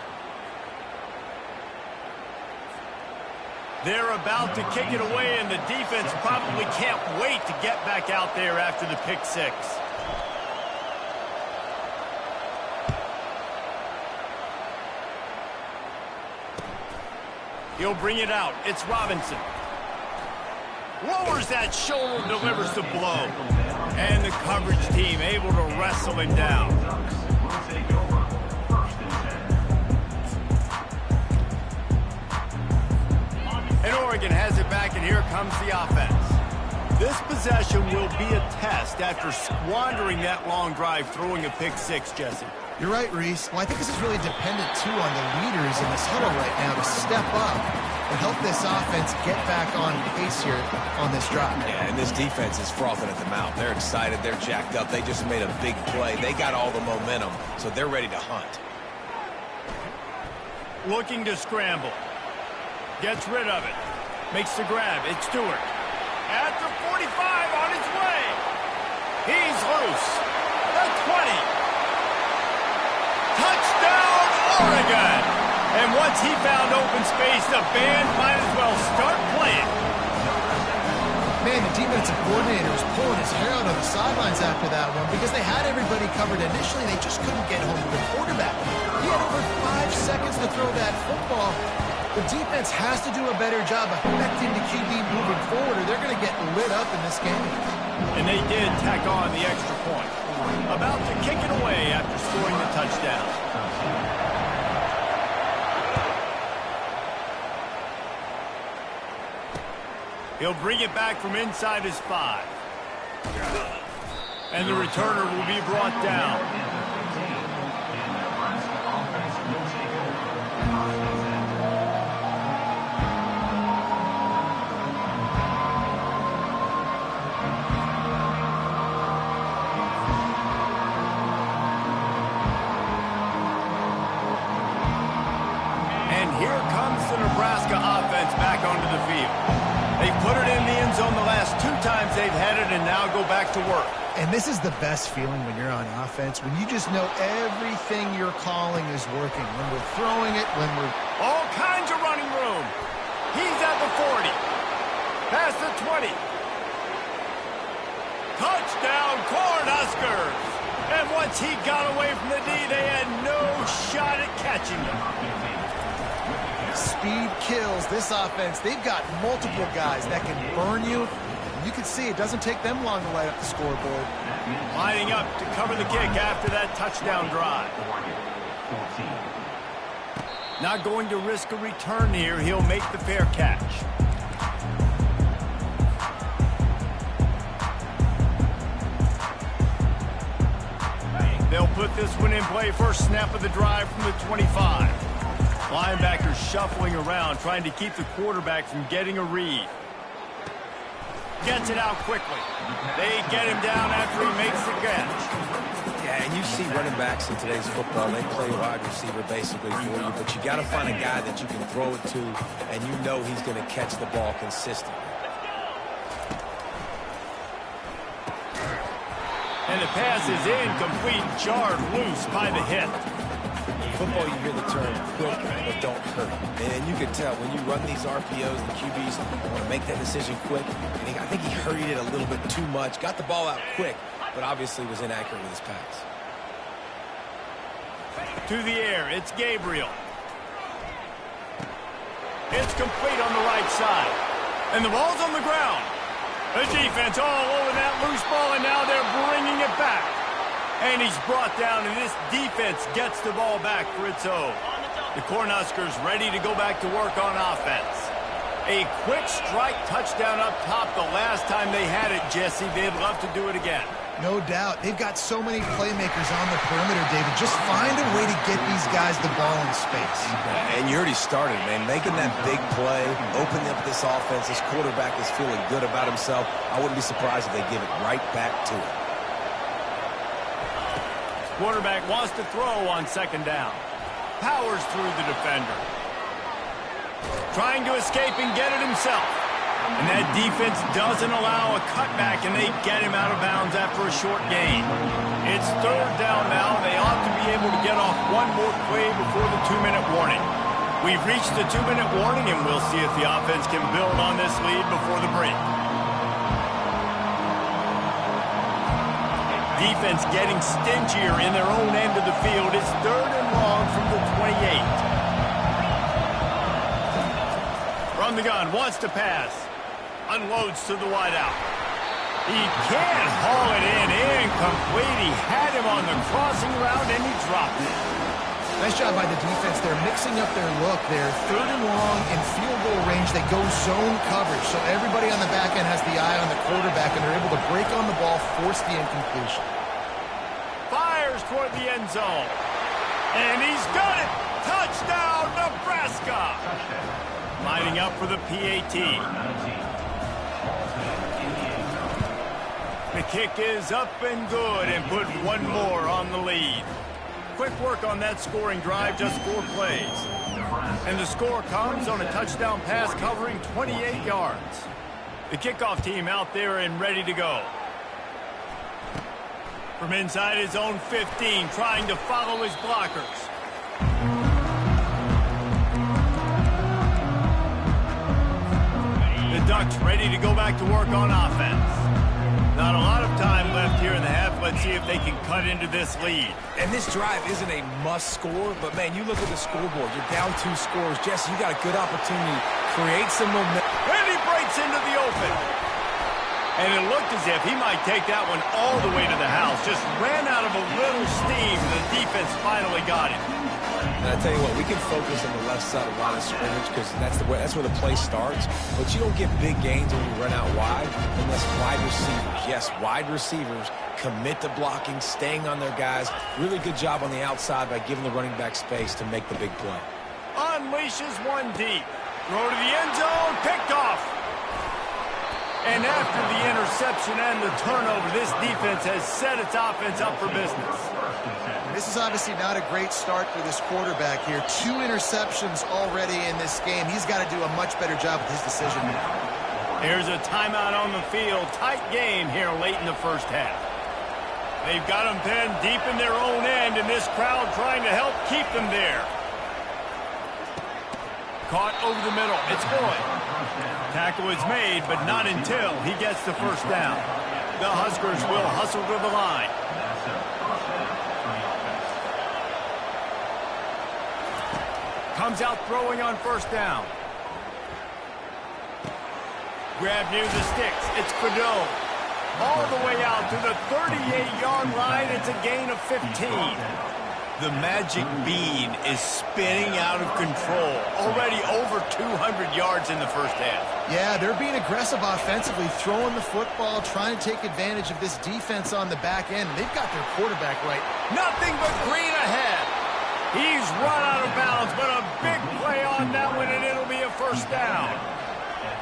They're about to kick it away, and the defense probably can't wait to get back out there after the pick six. He'll bring it out. It's Robinson. Lowers that shoulder, delivers the blow. And the coverage team able to wrestle him down. And Oregon has it back, and here comes the offense. This possession will be a test after squandering that long drive, throwing a pick six, Jesse. You're right, Reese. Well, I think this is really dependent, too, on the leaders in this huddle right now to step up and help this offense get back on pace here on this drive. Yeah, and this defense is frothing at the mouth. They're excited. They're jacked up. They just made a big play. They got all the momentum, so they're ready to hunt. Looking to scramble. Gets rid of it. Makes the grab. It's Stewart. At the 45 on his way. He's loose. The 20. Touchdown, Oregon! And once he found open space, the band might as well start playing. Man, the defensive coordinator was pulling his hair out on the sidelines after that one because they had everybody covered initially. They just couldn't get home to the quarterback. He had over 5 seconds to throw that football. The defense has to do a better job affecting the QB moving forward, or they're going to get lit up in this game. And they did tack on the extra point. About to kick it away after scoring the touchdown. He'll bring it back from inside his 5. And the returner will be brought down. Nebraska offense back onto the field. They've put it in the end zone the last 2 times they've had it and now go back to work. And this is the best feeling when you're on offense, when you just know everything you're calling is working. When we're throwing it, when we're... All kinds of running room. He's at the 40. Past the 20. Touchdown, Cornhuskers. And once he got away from the D, they had no shot at catching him. Speed kills this offense. They've got multiple guys that can burn you. You can see it doesn't take them long to light up the scoreboard. Lining up to cover the kick after that touchdown drive. Not going to risk a return here. He'll make the fair catch. They'll put this one in play. First snap of the drive from the 25. Linebackers shuffling around, trying to keep the quarterback from getting a read. Gets it out quickly. They get him down after he makes the catch. Yeah, and you see running backs in today's football, they play wide receiver basically for you, but you got to find a guy that you can throw it to, and you know he's going to catch the ball consistently. And the pass is incomplete, jarred loose by the hit. Football, you hear the term quick but don't hurt. And you can tell when you run these RPOs, the QBs want to make that decision quick. And I think he hurried it a little bit too much. Got the ball out quick, but obviously was inaccurate with his pass. To the air, it's Gabriel. It's complete on the right side. And the ball's on the ground. The defense all over that loose ball, and now they're bringing it back. And he's brought down, and this defense gets the ball back for its own. The Cornhuskers ready to go back to work on offense. A quick strike touchdown up top the last time they had it, Jesse. They'd love to do it again. No doubt. They've got so many playmakers on the perimeter, David. Just find a way to get these guys the ball in space. And you already started, man. Making that big play, opening up this offense. This quarterback is feeling good about himself. I wouldn't be surprised if they give it right back to him. Quarterback wants to throw on second down. Powers through the defender. Trying to escape and get it himself. And that defense doesn't allow a cutback, and they get him out of bounds after a short gain. It's third down now. They ought to be able to get off one more play before the 2-minute warning. We've reached the 2-minute warning, and we'll see if the offense can build on this lead before the break. Defense getting stingier in their own end of the field. It's third and long from the 28. From the gun, wants to pass. Unloads to the wideout. He can't haul it in. Incomplete. He had him on the crossing route, and he dropped it. Nice job by the defense. They're mixing up their look. They're third and long in field goal range. They go zone coverage. So everybody on the back end has the eye on the quarterback, and they're able to break on the ball, force the incompletion. Fires toward the end zone. And he's got it. Touchdown, Nebraska. Lining up for the PAT. The kick is up and good, and put one more on the lead. Quick work on that scoring drive, just 4 plays. And the score comes on a touchdown pass covering 28 yards. The kickoff team out there and ready to go. From inside his own 15, trying to follow his blockers. The Ducks ready to go back to work on offense. Not a lot of time left here in the half. Let's see if they can cut into this lead. And this drive isn't a must score, but, man, you look at the scoreboard. You're down 2 scores. Jesse, you got a good opportunity. Create some momentum. And he breaks into the open. And it looked as if he might take that one all the way to the house. Just ran out of a little steam. The defense finally got him. And I tell you what, we can focus on the left side of line of scrimmage because that's where the play starts. But you don't get big gains when you run out wide unless wide receivers, yes, wide receivers commit to blocking, staying on their guys. Really good job on the outside by giving the running back space to make the big play. Unleashes one deep. Throw to the end zone, picked off. And after the interception and the turnover, this defense has set its offense up for business. This is obviously not a great start for this quarterback here. 2 interceptions already in this game. He's got to do a much better job with his decision. Here's a timeout on the field. Tight game here late in the first half. They've got them pinned deep in their own end, and this crowd trying to help keep them there. Caught over the middle. It's Boyd. Tackle is made, but not until he gets the first down. The Huskers will hustle to the line. Comes out throwing on first down. Grab near the sticks. It's Cadeau. All the way out to the 38-yard line. It's a gain of 15. The magic bean is spinning out of control. Already over 200 yards in the first half. Yeah, they're being aggressive offensively, throwing the football, trying to take advantage of this defense on the back end. They've got their quarterback right. Nothing but green ahead. He's run out of bounds, but a big play on that one, and it'll be a first down.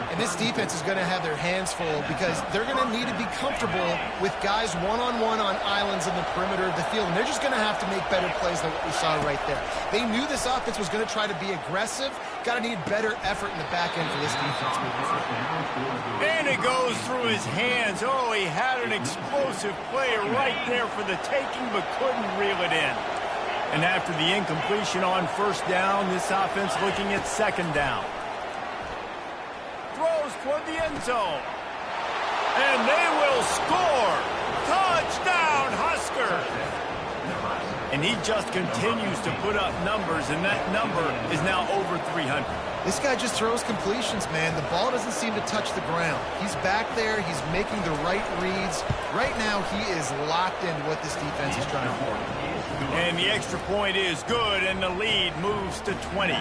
And this defense is going to have their hands full because they're going to need to be comfortable with guys one-on-one on islands in the perimeter of the field. And they're just going to have to make better plays than what we saw right there. They knew this offense was going to try to be aggressive. Got to need better effort in the back end for this defense moving forward. And it goes through his hands. Oh, he had an explosive play right there for the taking, but couldn't reel it in. And after the incompletion on first down, this offense looking at second down. Throws toward the end zone. And they will score. Touchdown, Huskers. And he just continues to put up numbers, and that number is now over 300. This guy just throws completions, man. The ball doesn't seem to touch the ground. He's back there. He's making the right reads. Right now, he is locked into what this defense is trying to do. And the extra point is good, and the lead moves to 20.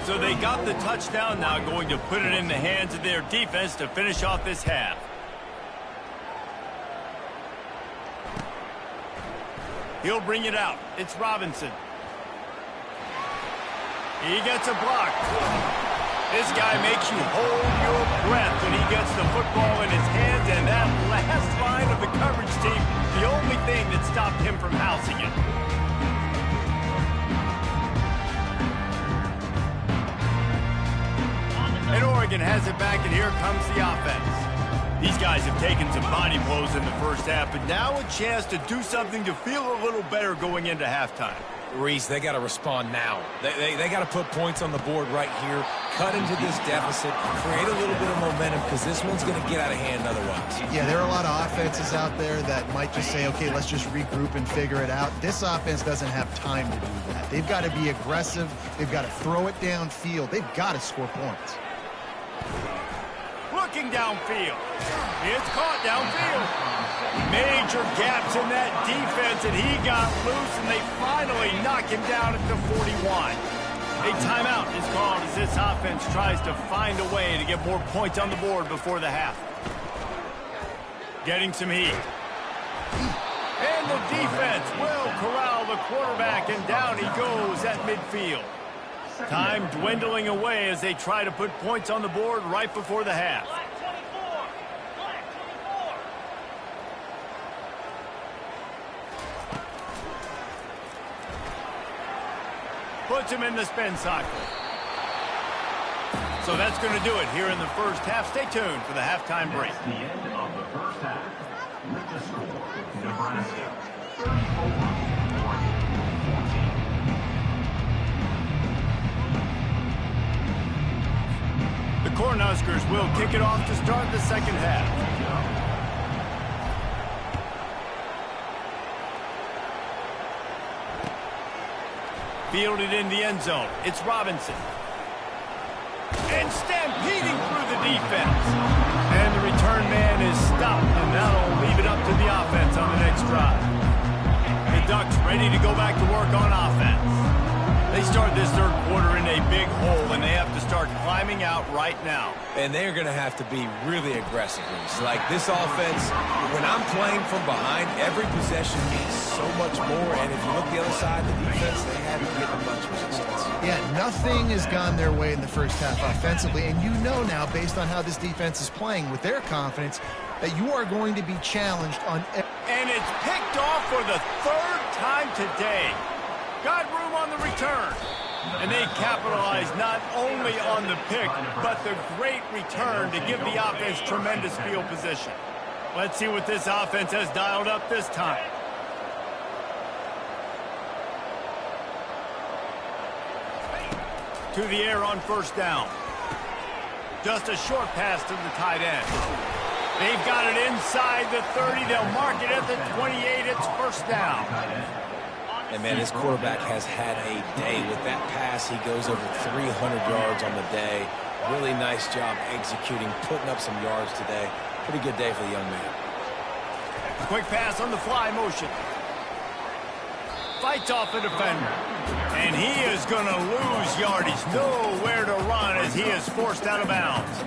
So they got the touchdown, now going to put it in the hands of their defense to finish off this half. He'll bring it out. It's Robinson. He gets a block. This guy makes you hold your breath when he gets the football in his hands, and that last line of the coverage team, the only thing that stopped him from housing it. And Oregon has it back, and here comes the offense. These guys have taken some body blows in the first half, but now a chance to do something to feel a little better going into halftime. Reese, they got to respond now. They got to put points on the board right here, cut into this deficit, create a little bit of momentum, because this one's going to get out of hand otherwise. Yeah, there are a lot of offenses out there that might just say, okay, let's just regroup and figure it out. This offense doesn't have time to do that. They've got to be aggressive. They've got to throw it downfield. They've got to score points. Looking downfield. It's caught downfield. Major gaps in that defense, and he got loose, and they finally knock him down at the 41. A timeout is called as this offense tries to find a way to get more points on the board before the half. Getting some heat. And the defense will corral the quarterback, and down he goes at midfield. Time dwindling away as they try to put points on the board right before the half. Puts him in the spin cycle. So that's going to do it here in the first half. Stay tuned for the halftime break. That's the end of the first half. With the score, Nebraska 34, Oregon 14. The Cornhuskers will kick it off to start the second half. Fielded in the end zone. It's Robinson. And stampeding through the defense. And the return man is stopped, and that'll leave it up to the offense on the next drive. The Ducks ready to go back to work on offense. They start this third quarter in a big hole, and they have to start climbing out right now. And they're going to have to be really aggressive. Like this offense, when I'm playing from behind, every possession means so much more. And if you look the other side, the defense, they haven't given much resistance. Yeah, nothing has gone their way in the first half offensively. And you know now, based on how this defense is playing with their confidence, that you are going to be challenged on... And it's picked off for the third time today. Got room on the return. And they capitalize not only on the pick, but the great return to give the offense tremendous field position. Let's see what this offense has dialed up this time. To the air on first down. Just a short pass to the tight end. They've got it inside the 30. They'll mark it at the 28. It's first down. And, man, this quarterback has had a day. With that pass, he goes over 300 yards on the day. Really nice job executing, putting up some yards today. Pretty good day for the young man. Quick pass on the fly motion. Fights off a defender. And he is going to lose yardage. Nowhere to run as he is forced out of bounds.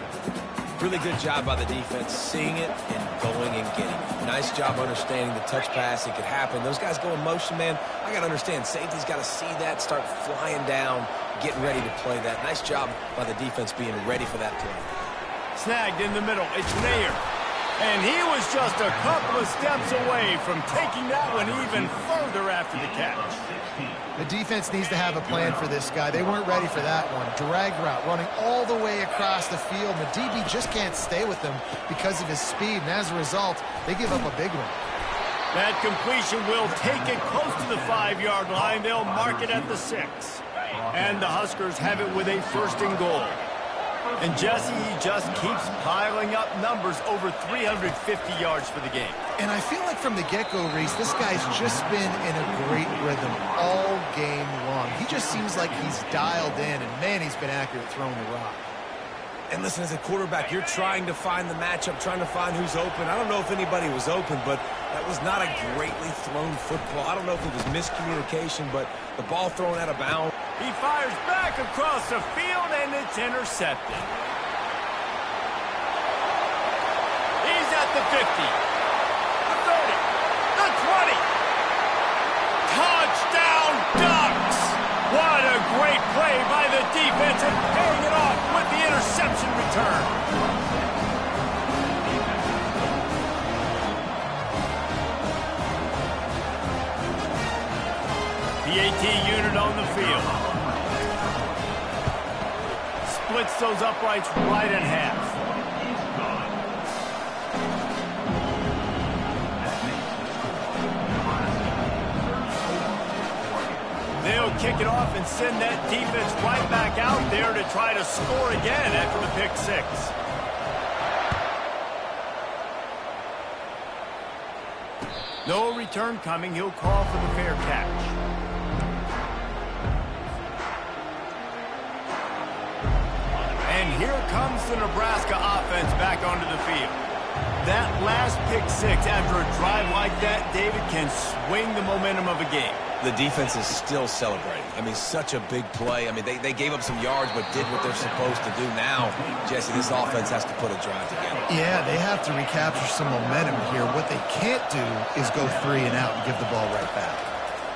Really good job by the defense, seeing it and going and getting it. Nice job understanding the touch pass. It could happen. Those guys go in motion, man. I got to understand, safety's got to see that, start flying down, getting ready to play that. Nice job by the defense being ready for that play. Snagged in the middle. It's Nair. And he was just a couple of steps away from taking that one even further after the catch. The defense needs to have a plan for this guy. They weren't ready for that one. Drag route, running all the way across the field. The DB just can't stay with him because of his speed, and as a result, they give up a big one. That completion will take it close to the 5-yard line. They'll mark it at the 6. And the Huskers have it with a first and goal. And Jesse, he just keeps piling up numbers, over 350 yards for the game. And I feel like from the get-go, Reese, this guy's just been in a great rhythm all game long. He just seems like he's dialed in, and, man, he's been accurate throwing the rock. And listen, as a quarterback, you're trying to find the matchup, trying to find who's open. I don't know if anybody was open, but that was not a greatly thrown football. I don't know if it was miscommunication, but the ball thrown out of bounds. He fires back across the field, and it's intercepted. He's at the 50, the 30, the 20. play by the defense and paying it off with the interception return. PAT unit on the field. Splits those uprights right in half. They'll kick it off and send that defense right back out there to try to score again after the pick six. No return coming. He'll call for the fair catch. And here comes the Nebraska offense back onto the field. That last pick six after a drive like that, David, can swing the momentum of a game. The defense is still celebrating. I mean, such a big play. I mean, they gave up some yards but did what they're supposed to do. Now, Jesse, this offense has to put a drive together. Yeah, they have to recapture some momentum here. What they can't do is go 3 and out and give the ball right back.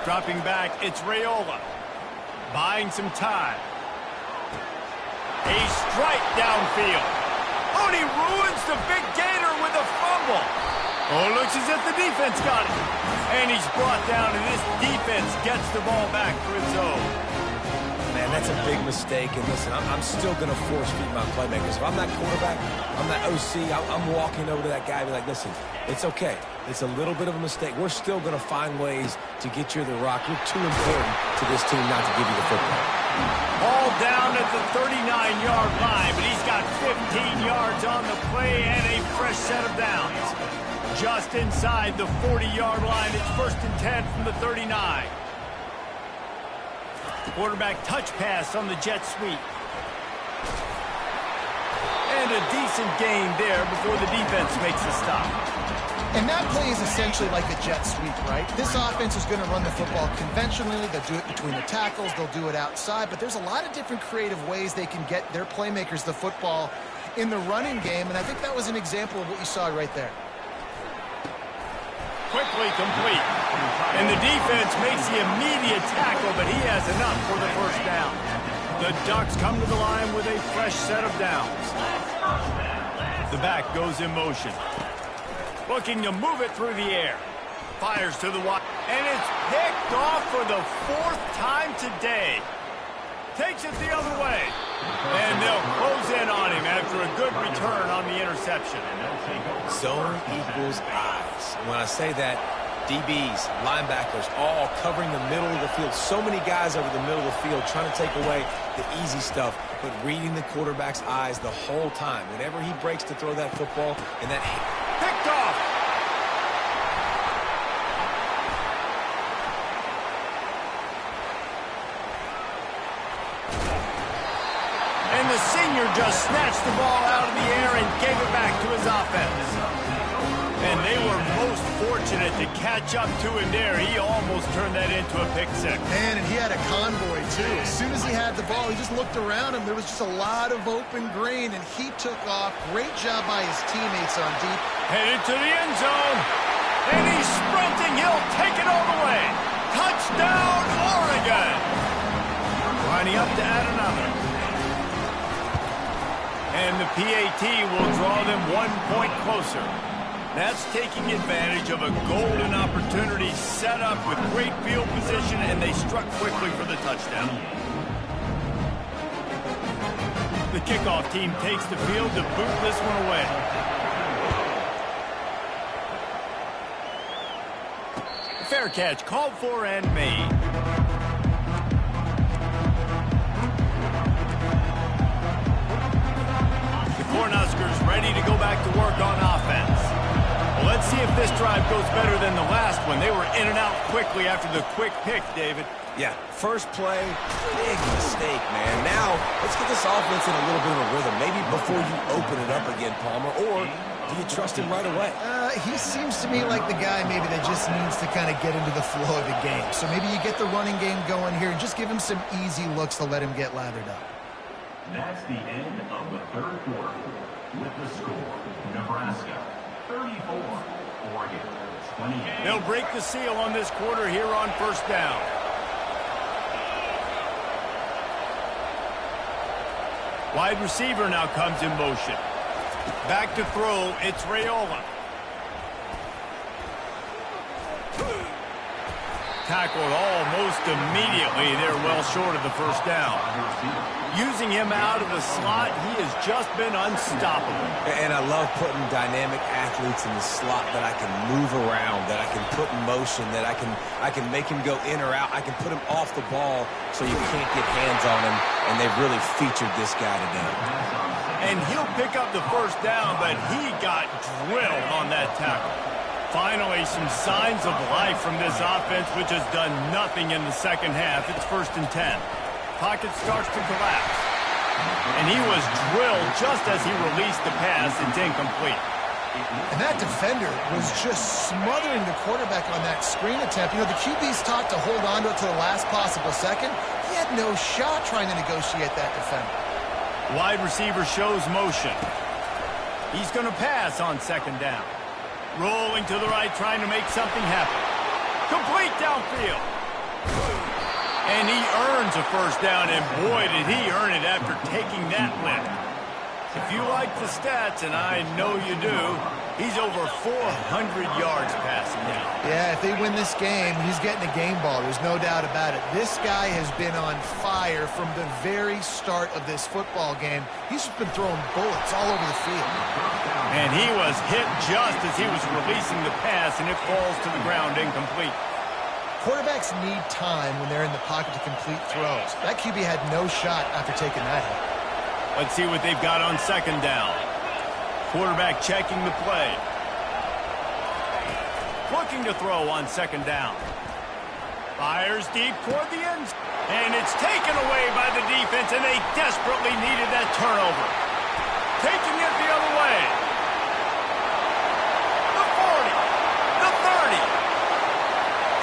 Dropping back, it's Raiola. Buying some time. A strike downfield. Oh, and he ruins the big gator with a fumble. Oh, it looks as if the defense got it. And he's brought down, and this defense gets the ball back for its own. Man, that's a big mistake. And listen, I'm still going to force feed my playmakers. If I'm that quarterback, I'm that OC, I'm walking over to that guy and be like, listen, it's okay. It's a little bit of a mistake. We're still going to find ways to get you the rock. You're too important to this team not to give you the football. Ball down at the 39-yard line, but he's got 15 yards on the play and a fresh set of downs. Just inside the 40-yard line. It's 1st and 10 from the 39. Quarterback touch pass on the jet sweep. And a decent gain there before the defense makes the stop. And that play is essentially like a jet sweep, right? This offense is going to run the football conventionally. They'll do it between the tackles. They'll do it outside. But there's a lot of different creative ways they can get their playmakers the football in the running game. And I think that was an example of what you saw right there. Quickly complete. And the defense makes the immediate tackle, but he has enough for the first down. The Ducks come to the line with a fresh set of downs. The back goes in motion. Looking to move it through the air. Fires to the wide. And it's picked off for the 4th time today. Takes it the other way. And they'll close in on him after a good return on the interception. Zone equals eyes. When I say that, DBs, linebackers, all covering the middle of the field. So many guys over the middle of the field trying to take away the easy stuff, but reading the quarterback's eyes the whole time. Whenever he breaks to throw that football, and that picked off. And the senior just snatched the ball out of the air and gave it back to his offense. And they were most fortunate to catch up to him there. He almost turned that into a pick six. Man, and he had a convoy, too. As soon as he had the ball, he just looked around him. There was just a lot of open grain, and he took off. Great job by his teammates on deep. Headed to the end zone. And he's sprinting. He'll take it all the way. Touchdown, Oregon. Lining up to add another. And the PAT will draw them 1 point closer. That's taking advantage of a golden opportunity set up with great field position, and they struck quickly for the touchdown. The kickoff team takes the field to boot this one away. Fair catch called for and made. The Cornhuskers ready to go back to work on offense. Well, let's see if this drive goes better than the last one. They were in and out quickly after the quick pick, David. Yeah, first play, big mistake, man. Now, let's get this offense in a little bit of a rhythm. Maybe before you open it up again, Palmer, or do you trust him right away? He seems to me like the guy maybe that just needs to kind of get into the flow of the game. So maybe you get the running game going here and just give him some easy looks to let him get lathered up. That's the end of the 3rd quarter. With the score, Nebraska 34, Oregon 28. They'll break the seal on this quarter here on 1st down. Wide receiver now comes in motion. Back to throw, it's Raiola. Tackled almost immediately. They're well short of the first down. Using him out of the slot, he has just been unstoppable. And I love putting dynamic athletes in the slot that I can move around, that I can put in motion, that I can make him go in or out. I can put him off the ball so you can't get hands on him, and they've really featured this guy today. And he'll pick up the first down, but he got drilled on that tackle. Finally, some signs of life from this offense, which has done nothing in the second half. It's 1st and 10. Pocket starts to collapse. And he was drilled just as he released the pass. It's incomplete. And that defender was just smothering the quarterback on that screen attempt. You know, the QB's taught to hold on to it to the last possible second. He had no shot trying to negotiate that defender. Wide receiver shows motion. He's going to pass on 2nd down. Rolling to the right, trying to make something happen. Complete downfield. And he earns a first down, and boy, did he earn it after taking that lift. If you like the stats, and I know you do, he's over 400 yards passing now. Yeah, if they win this game, he's getting a game ball. There's no doubt about it. This guy has been on fire from the very start of this football game. He's just been throwing bullets all over the field. And he was hit just as he was releasing the pass, and it falls to the ground incomplete. Quarterbacks need time when they're in the pocket to complete throws. That QB had no shot after taking that hit. Let's see what they've got on 2nd down. Quarterback checking the play. Looking to throw on 2nd down. Fires deep toward the end. And it's taken away by the defense, and they desperately needed that turnover. Taking it the other way. The 40. The 30.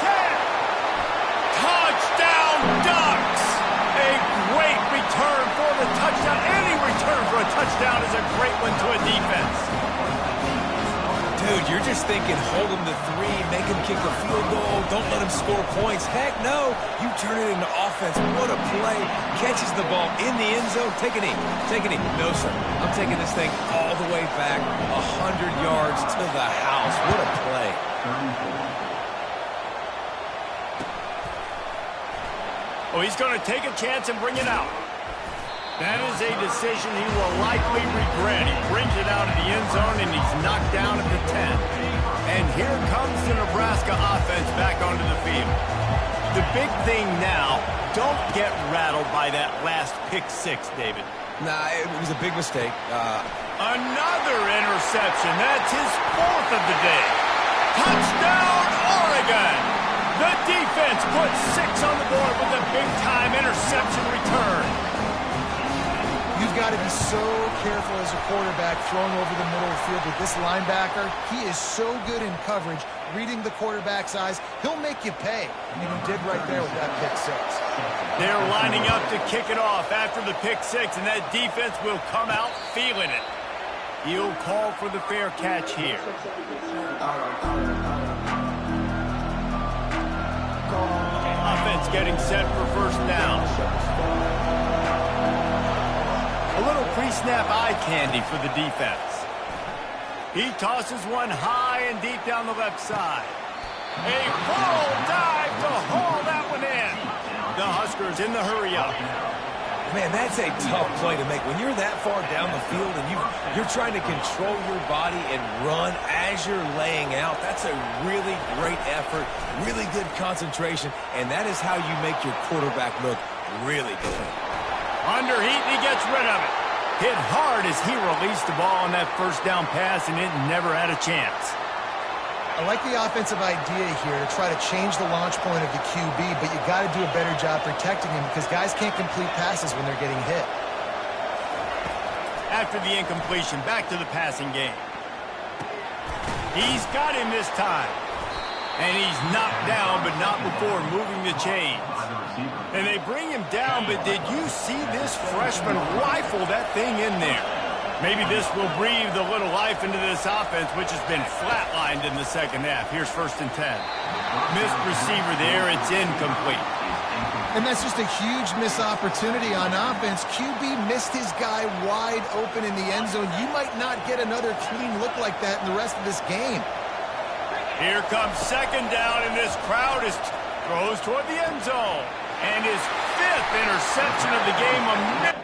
10. Touchdown Ducks! A great return for the touchdown. Any return for a touchdown is a great one to a defense. Dude, you're just thinking, hold him to 3, make him kick a field goal, don't let him score points. Heck no, you turn it into offense. What a play. Catches the ball in the end zone. Take a knee. Take a knee. No, sir. I'm taking this thing all the way back 100 yards to the house. What a play. Oh, he's going to take a chance and bring it out. That is a decision he will likely regret. He brings it out of the end zone, and he's knocked down at the 10. And here comes the Nebraska offense back onto the field. The big thing now, don't get rattled by that last pick 6, David. Nah, it was a big mistake. Another interception. That's his 4th of the day. Touchdown, Oregon! The defense puts 6 on the board with a big-time interception return. You've got to be so careful as a quarterback throwing over the middle of the field with this linebacker. He is so good in coverage, reading the quarterback's eyes. He'll make you pay. And he did right there with that pick 6. They're lining up to kick it off after the pick 6, and that defense will come out feeling it. He'll call for the fair catch here. Offense getting set for first down. A little pre-snap eye candy for the defense. He tosses one high and deep down the left side. A full dive to haul that one in. The Huskers in the hurry up. Man, that's a tough play to make. When you're that far down the field and you're trying to control your body and run as you're laying out, that's a really great effort, really good concentration, and that is how you make your quarterback look really good. Under heat, and he gets rid of it. Hit hard as he released the ball on that first down pass, and it never had a chance. I like the offensive idea here to try to change the launch point of the QB, but you got to do a better job protecting him because guys can't complete passes when they're getting hit. After the incompletion, back to the passing game. He's got him this time. And he's knocked down, but not before moving the chains. And they bring him down, but did you see this freshman rifle that thing in there? Maybe this will breathe a little life into this offense, which has been flatlined in the second half. Here's 1st and 10. Missed receiver there. It's incomplete. And that's just a huge missed opportunity on offense. QB missed his guy wide open in the end zone. You might not get another clean look like that in the rest of this game. Here comes second down, and this crowd throws toward the end zone. And his 5th interception of the game.